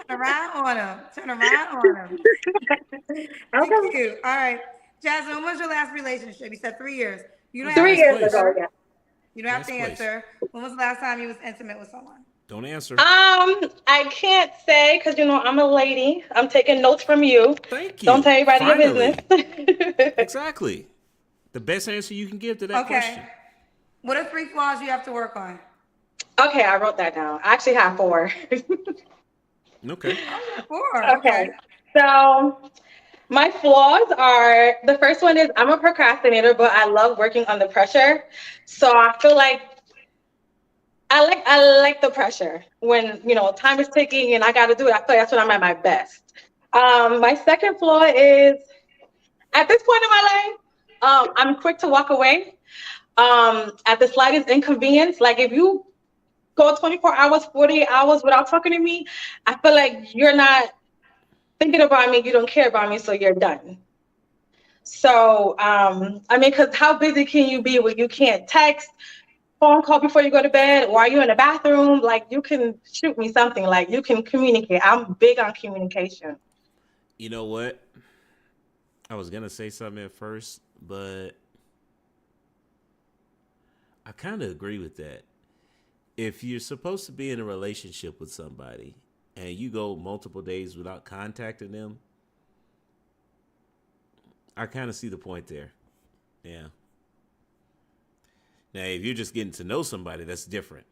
Turn around on them. Turn around on them. Thank Okay. you. All right. Jasmine, when was your last relationship? You said 3 years. You don't That's a have Three to nice years place. ago, answer. yeah. You don't have Nice to place. answer. When was the last time you was intimate with someone? Don't answer. I can't say because I'm a lady. I'm taking notes from you. Thank Don't you. tell everybody your Finally. business. Exactly. The best answer you can give to that Okay. question. What are 3 flaws you have to work on? Okay, I wrote that down. I actually have 4. Okay. Oh, 4. Okay. Okay. So my flaws are the first one is I'm a procrastinator, but I love working under pressure. So I feel like I like the pressure when time is ticking and I got to do it. I feel like that's when I'm at my best. My second flaw is at this point in my life, I'm quick to walk away. At the slightest inconvenience, like if you go 24 hours, 48 hours without talking to me, I feel like you're not thinking about me, you don't care about me, so you're done. So, I mean, because how busy can you be when you can't text, phone call before you go to bed, or are you in the bathroom? Like, you can shoot me something, like, you can communicate. I'm big on communication. You know what? I was gonna say something at first, but I kind of agree with that. If you're supposed to be in a relationship with somebody and you go multiple days without contacting them, I kind of see the point there. Yeah. Now, if you're just getting to know somebody, that's different.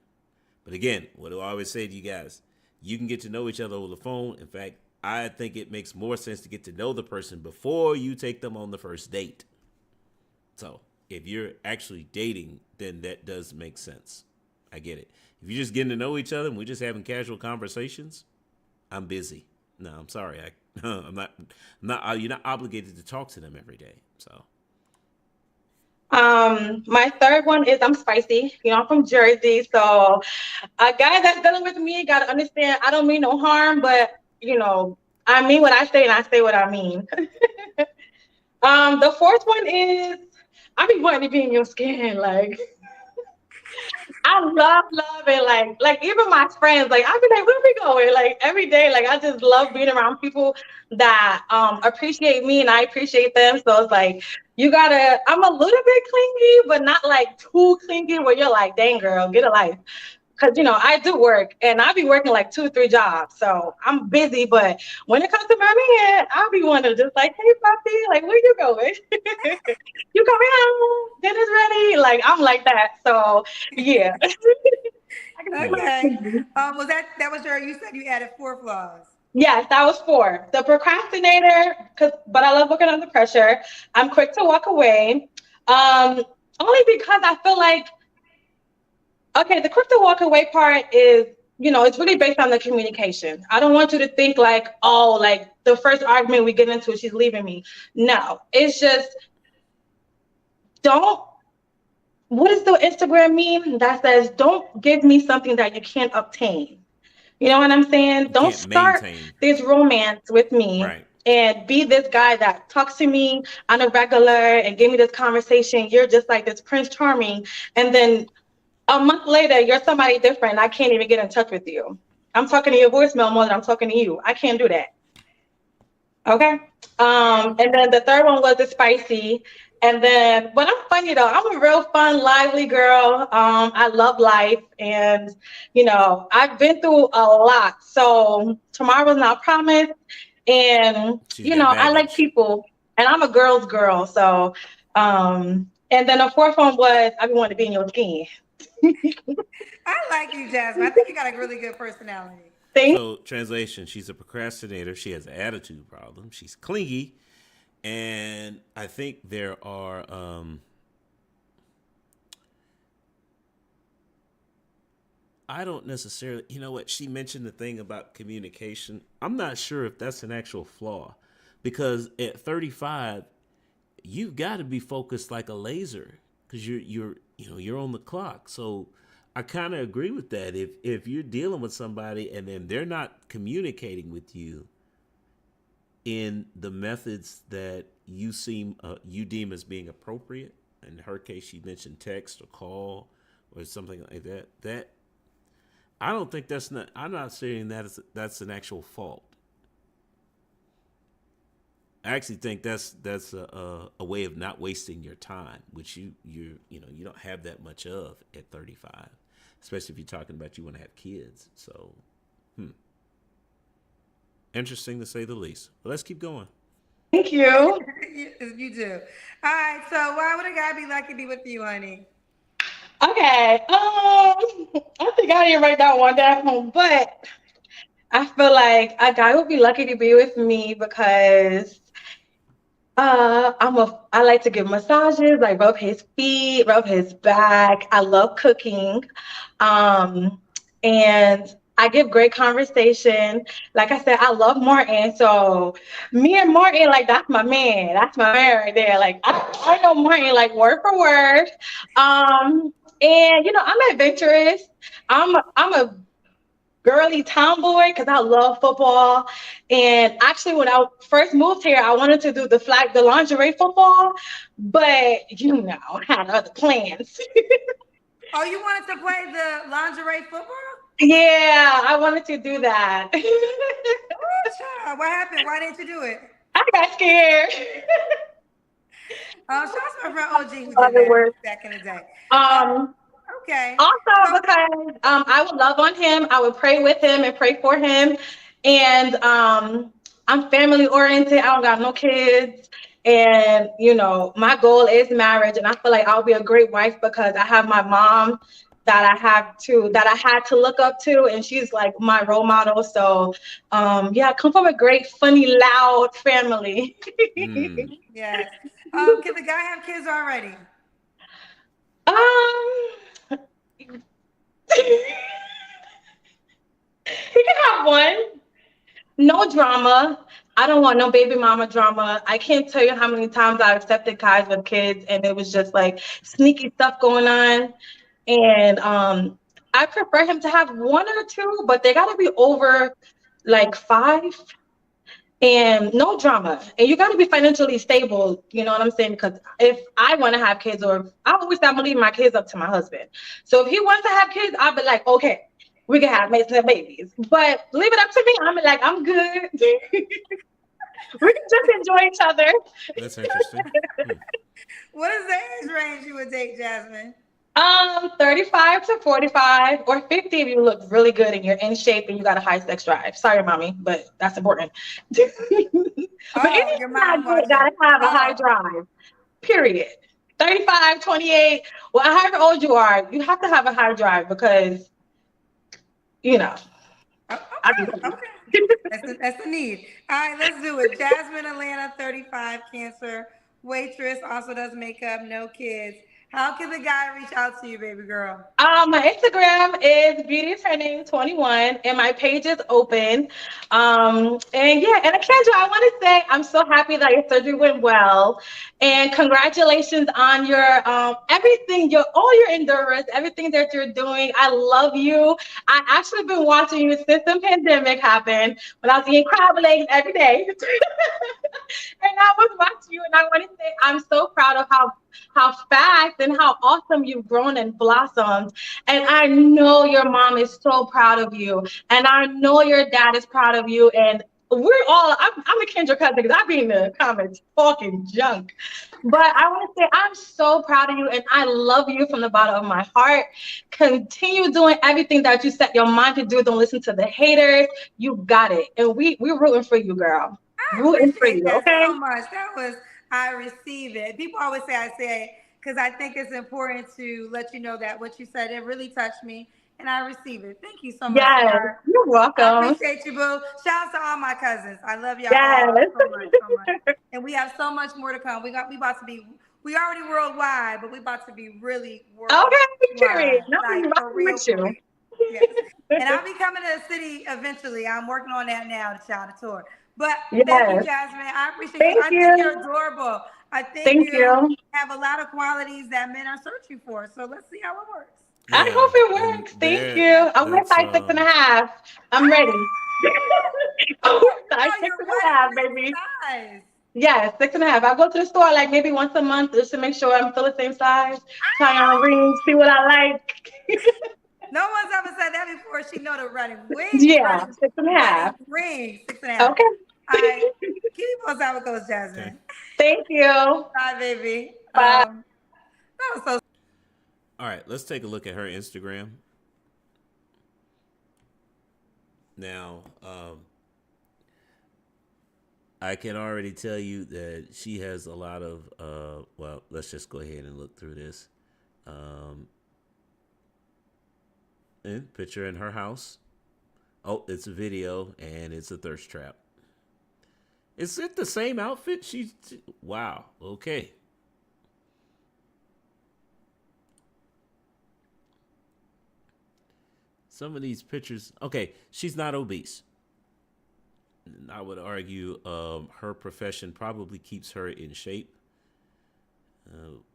But again, what do I always say to you guys? You can get to know each other over the phone. In fact, I think it makes more sense to get to know the person before you take them on the first date. So if you're actually dating, then that does make sense. I get it. If you're just getting to know each other and we're just having casual conversations, I'm busy. No, I'm sorry. I'm not. You're not obligated to talk to them every day. So My third one is I'm spicy. I'm from Jersey, so a guy that's dealing with me got to understand I don't mean no harm, but I mean what I say and I say what I mean. The fourth one is I be wanting to be in your skin, like. I love it. Like even my friends, like I be like, where we going? Like every day, like I just love being around people that appreciate me and I appreciate them. So it's like I'm a little bit clingy, but not like too clingy where you're like, dang girl, get a life. Cause I do work and I be working like 2-3 jobs. So I'm busy, but when it comes to my man, I'll be one to just like, hey puppy, like where you going? You coming home? Dinner's ready. Like I'm like that. So yeah. I can be a little Okay. clingy. That was you said you added 4 flaws. Yes, that was 4. The procrastinator, but I love working under pressure. I'm quick to walk away. Only because I feel like okay, the quick to walk away part is it's really based on the communication. I don't want you to think like, oh, like the first argument we get into, she's leaving me. No, it's just don't. What is the Instagram meme that says, don't give me something that you can't obtain? You know what I'm saying? You Don't can't start maintain. this romance with me Right. and be this guy that talks to me on a regular and give me this conversation. You're just like this Prince Charming. And then a month later, you're somebody different. I can't even get in touch with you. I'm talking to your voicemail more than I'm talking to you. I can't do that. Okay. And then the third one was the spicy. And then, but I'm funny though. I'm a real fun, lively girl. I love life, and I've been through a lot. So tomorrow's not promised, and She's got I like baggage. people, and I'm a girl's girl. So, and then the fourth one was I want to be in your skin. I like you, Jasmine. I think you got a really good personality. Thank So, translation: she's a procrastinator. She has an attitude problem. She's clingy, and I think there are. I don't necessarily. You know what? She mentioned the thing about communication. I'm not sure if that's an actual flaw, because at 35, you've got to be focused like a laser because you're on the clock. So I kind of agree with that. If you're dealing with somebody and then they're not communicating with you in the methods that you deem as being appropriate, in her case she mentioned text or call or something like that. That I don't think that's not. I'm not saying that's an actual fault. I actually think that's a way of not wasting your time, which you don't have that much of at 35, especially if you're talking about you want to have kids. So, interesting to say the least. But let's keep going. you. You do. All right. So why would a guy be lucky to be with you, honey? Okay. I think I didn't write that one down, but I feel like a guy would be lucky to be with me because I like to give massages, like rub his feet, rub his back. I love cooking. Um, and I give great conversation. Like I said, I love Martin. So me and Martin, like that's my man. That's my man right there. Like I know Martin like word for word. And I'm adventurous. I'm a girly tomboy because I love football. And actually, when I first moved here, I wanted to do the lingerie football, but I had other plans. Oh, you wanted to play the lingerie football? Yeah, I wanted to do that. Oh, child. What happened? Why didn't you do it? I got scared. Shout out to my friend OG who did Other that words. back in the day. Um, Okay. Also So, because I would love on him, I would pray with him and pray for him, and I'm family oriented. I don't got no kids, and my goal is marriage, and I feel like I'll be a great wife because I have my mom that I had to look up to, and she's like my role model. So yeah, I come from a great, funny, loud family. Mm. yes. Can the guy have kids already? um he can have one. No drama. I don't want no baby mama drama. I can't tell you how many times I've accepted guys with kids and it was just like sneaky stuff going on. And I prefer him to have one or two, but they gotta be over like 5 and no drama. And you gotta be financially stable, you know what I'm saying? Because if I want to have kids, or I always say I'm gonna leave my kids up to my husband. So if he wants to have kids, I'll be like, okay, we can have babies. But leave it up to me. I'm like, I'm good. We can just enjoy each other. That's interesting. What is the age range you would date, Jasmine? 35 to 45 or 50 if you look really good and you're in shape and you got a high sex drive. Sorry, mommy, but that's important. But Oh, anything your not mom good watching. gotta have a high Oh, drive. Period. 35, 28, well, however old you are, you have to have a high drive because, you know, I be okay. That's the need. All right, let's do it. Jasmine, Atlanta, 35, Cancer, waitress, also does makeup, no kids. How can the guy reach out to you, baby girl? My Instagram is Beauty is Her Name 21, and my page is open. And yeah, and Kendra, I want to say I'm so happy that your surgery went well, and congratulations on your everything, your all your endurance, everything that you're doing. I love you. I actually been watching you since the pandemic happened when I was eating crab legs every day, and I was watching you, and I want to say I'm so proud of how fast and how awesome you've grown and blossomed. And I know your mom is so proud of you. And I know your dad is proud of you. And I'm a Kendra cousin because I be in the comments talking junk. But I want to say I'm so proud of you and I love you from the bottom of my heart. Continue doing everything that you set your mind to do. Don't listen to the haters. You got it. And we're rooting for you, girl. I Rooting for appreciate you, that okay? so much. I receive it. People always say I say it because I think it's important to let you know that what you said, it really touched me and I receive it. Thank you so much, Yes, sweetheart. you're I welcome. appreciate you, boo. Shout out to all my cousins. I love y'all all Yes. so much, so much. And we have so much more to come. We about to be we already worldwide, but we about to be really Okay, period. worldwide. No, I'm Like for rocking real, with for you. real. Yes. And I'll be coming to the city eventually. I'm working on that now to child the tour. But thank you, Yes. Jasmine. I appreciate you. Thank I think you're you. adorable. I think Thank you you. have a lot of qualities that men are searching for. So let's see how it works. I Yeah, hope it and works. Thank there, you. I'm with that's size 6.5. I'm ready. I'm Oh, with size girl, six your and a wedding half, ring baby. size. Yes, 6.5. I go to the store like maybe once a month just to make sure I'm still the same size. Try on rings, see what I like. No one's ever said that before. She know the Yeah, six and a wedding half. ring, 6.5. Okay. All right. Keep me posted how it goes, okay. Jasmine. Thank you. Bye, baby. Bye. That was so All right, let's take a look at her Instagram. Now, I can already tell you that she has a lot of, well, let's just go ahead and look through this. Um, and picture in her house. Oh, it's a video and it's a thirst trap. Is it the same outfit? Wow. Okay. Some of these pictures. Okay, she's not obese. I would argue her profession probably keeps her in shape.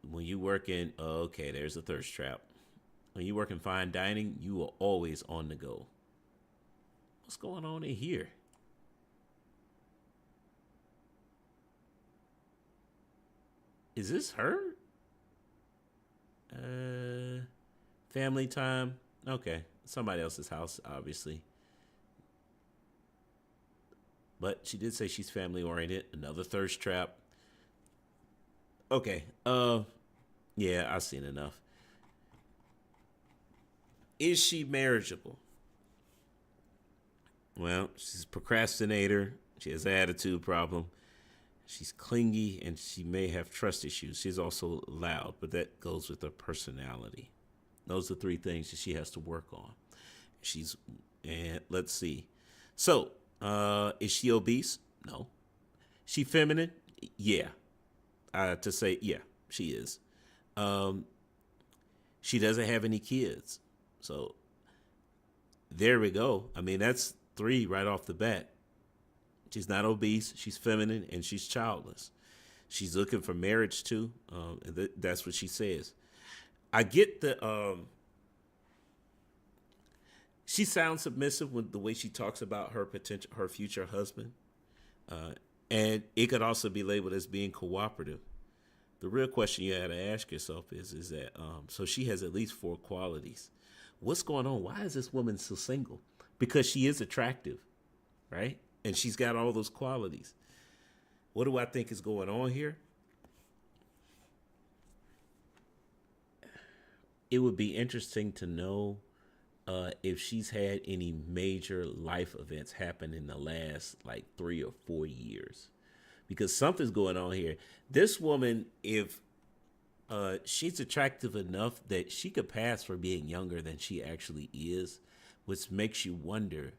When you work in, okay, there's a thirst trap. When you work in fine dining, you are always on the go. What's going on in here? Is this her? Family time. Okay, somebody else's house, obviously. But she did say she's family oriented. Another thirst trap. Okay. Yeah, I've seen enough. Is she marriageable? Well, she's a procrastinator. She has an attitude problem. She's clingy and she may have trust issues. She's also loud, but that goes with her personality. Those are three things that she has to work on. And let's see. So, is she obese? No. She feminine? Yeah. To say, yeah, she is. She doesn't have any kids. So, there we go. I mean, that's 3 right off the bat. She's not obese, she's feminine, and she's childless. She's looking for marriage too. That's what she says. I get she sounds submissive with the way she talks about her future husband. And it could also be labeled as being cooperative. The real question you had to ask yourself is that, so she has at least 4 qualities. What's going on? Why is this woman so single? Because she is attractive, right? And she's got all those qualities. What do I think is going on here? It would be interesting to know if she's had any major life events happen in the last like 3 or 4 years. Because something's going on here. This woman, if she's attractive enough that she could pass for being younger than she actually is, which makes you wonder,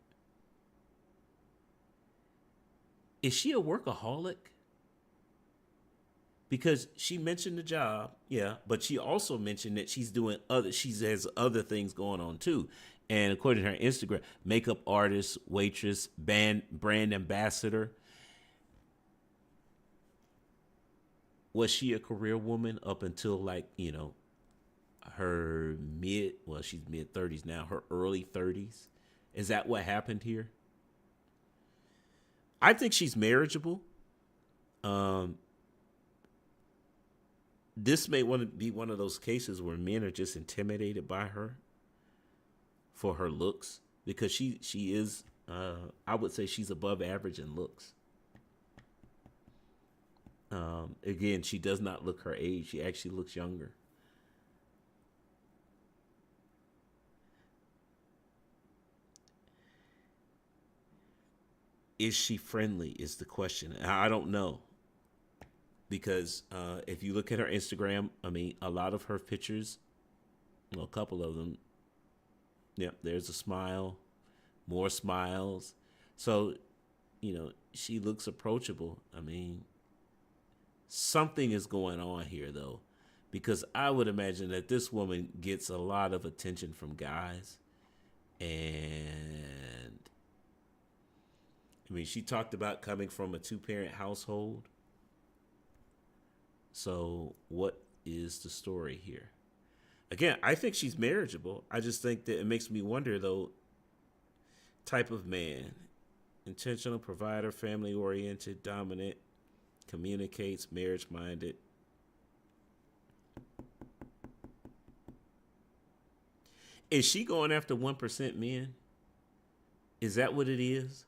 is she a workaholic? because she mentioned the job, yeah, but she also mentioned that she has other things going on too. And according to her Instagram, makeup artist, waitress, brand ambassador. Was she a career woman up until like, her she's mid 30s now, her early 30s? Is that what happened here? I think she's marriageable. This may want to be one of those cases where men are just intimidated by her for her looks, because she is, I would say she's above average in looks. Again, she does not look her age. She actually looks younger. Is she friendly is the question. I don't know. Because if you look at her Instagram, I mean, a lot of her pictures, well, a couple of them, yeah, there's a smile, more smiles. So, she looks approachable. I mean, something is going on here, though, because I would imagine that this woman gets a lot of attention from guys. And, I mean, she talked about coming from a 2-parent household. So what is the story here? Again, I think she's marriageable. I just think that it makes me wonder, though, type of man. Intentional, provider, family-oriented, dominant, communicates, marriage-minded. Is she going after 1% men? Is that what it is?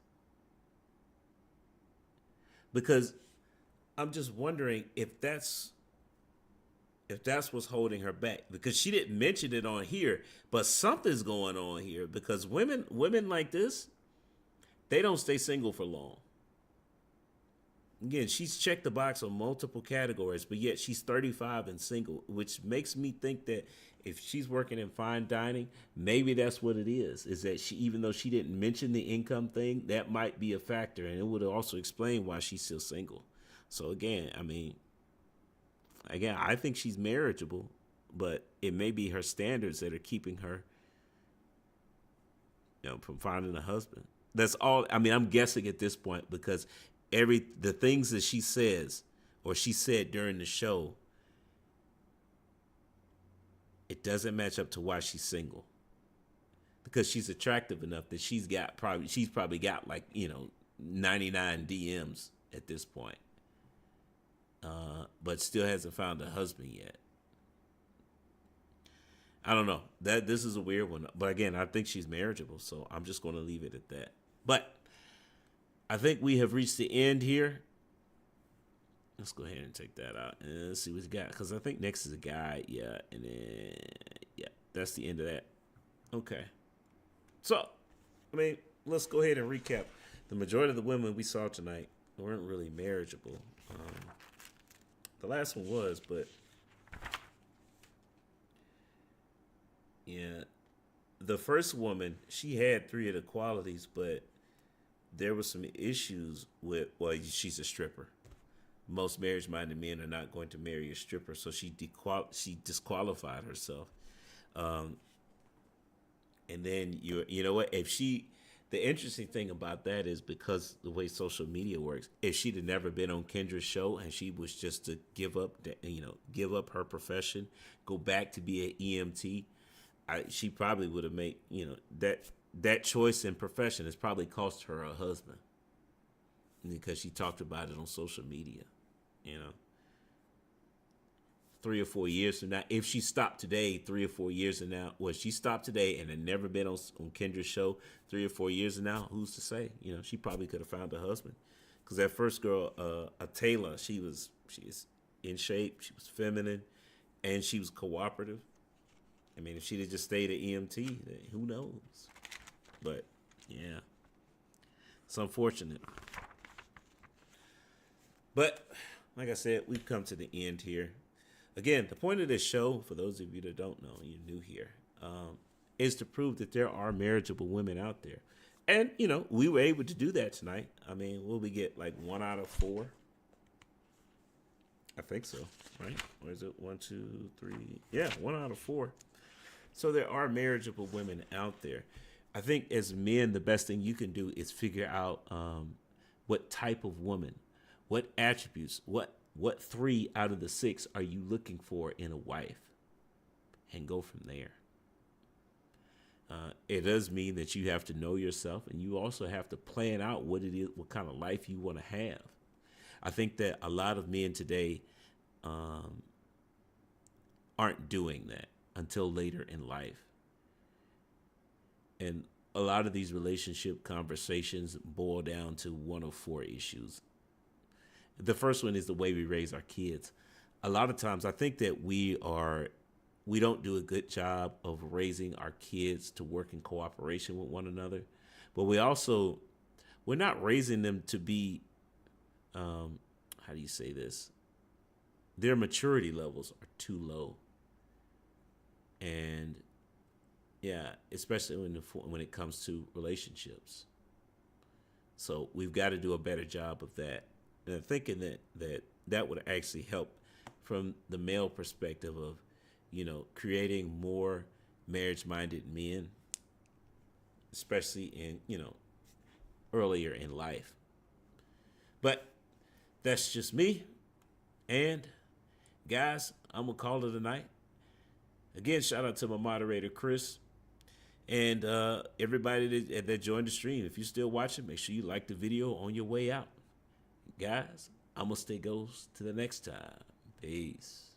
Because I'm just wondering if that's what's holding her back, because she didn't mention it on here, but something's going on here, because women like this, they don't stay single for long. Again, she's checked the box on multiple categories, but yet she's 35 and single, which makes me think that if she's working in fine dining, maybe that's what it is that she, even though she didn't mention the income thing, that might be a factor, and it would also explain why she's still single. So again, I think she's marriageable, but it may be her standards that are keeping her, from finding a husband. That's all. I mean, I'm guessing at this point, because the things that she says or she said during the show, it doesn't match up to why she's single. Because she's attractive enough that she's probably got like 99 DMs at this point. But still hasn't found a husband yet. I don't know. This is a weird one. But again, I think she's marriageable, so I'm just going to leave it at that. But I think we have reached the end here. Let's go ahead and take that out and let's see what we got. Because I think next is a guy. Yeah, and then, yeah, that's the end of that. Okay. So, let's go ahead and recap. The majority of the women we saw tonight weren't really marriageable. The last one was, but yeah, the first woman, she had 3 of the qualities, but there were some issues with, well, she's a stripper. Most marriage-minded men are not going to marry a stripper, so she disqualified herself. And then you know what? The interesting thing about that is, because the way social media works, if she'd have never been on Kendra's show and she was just to give up her profession, go back to be an EMT, she probably would have made, that choice in profession has probably cost her a husband, because she talked about it on social media, 3 or 4 years from now, if she stopped today, 3 or 4 years from now, she stopped today and had never been on Kendra's show 3 or 4 years from now, who's to say? She probably could have found a husband. Because that first girl, Taylor, she is in shape, she was feminine, and she was cooperative. If she'd have just stayed at EMT, then who knows? But yeah, it's unfortunate. But like I said, we've come to the end here. Again, the point of this show, for those of you that don't know, you're new here, is to prove that there are marriageable women out there. And, we were able to do that tonight. Will we get like 1 out of 4? I think so, right? Or is it 1, 2, 3? Yeah, 1 out of 4. So there are marriageable women out there. I think as men, the best thing you can do is figure out what type of woman, what attributes, what 3 out of the 6 are you looking for in a wife, and go from there. It does mean that you have to know yourself, and you also have to plan out what it is, what kind of life you want to have. I think that a lot of men today aren't doing that until later in life. And a lot of these relationship conversations boil down to 1 of 4 issues. The first one is the way we raise our kids. A lot of times I think that we don't do a good job of raising our kids to work in cooperation with one another. But we're not raising them to be, how do you say this? Their maturity levels are too low. And yeah, especially when it comes to relationships. So we've got to do a better job of that. And I'm thinking that would actually help from the male perspective of, creating more marriage-minded men, especially in, earlier in life. But that's just me. And guys, I'm going to call it a night. Again, shout out to my moderator, Chris. And everybody that joined the stream. If you're still watching, make sure you like the video on your way out. Guys, I'm going to stay goes to the next time. Peace.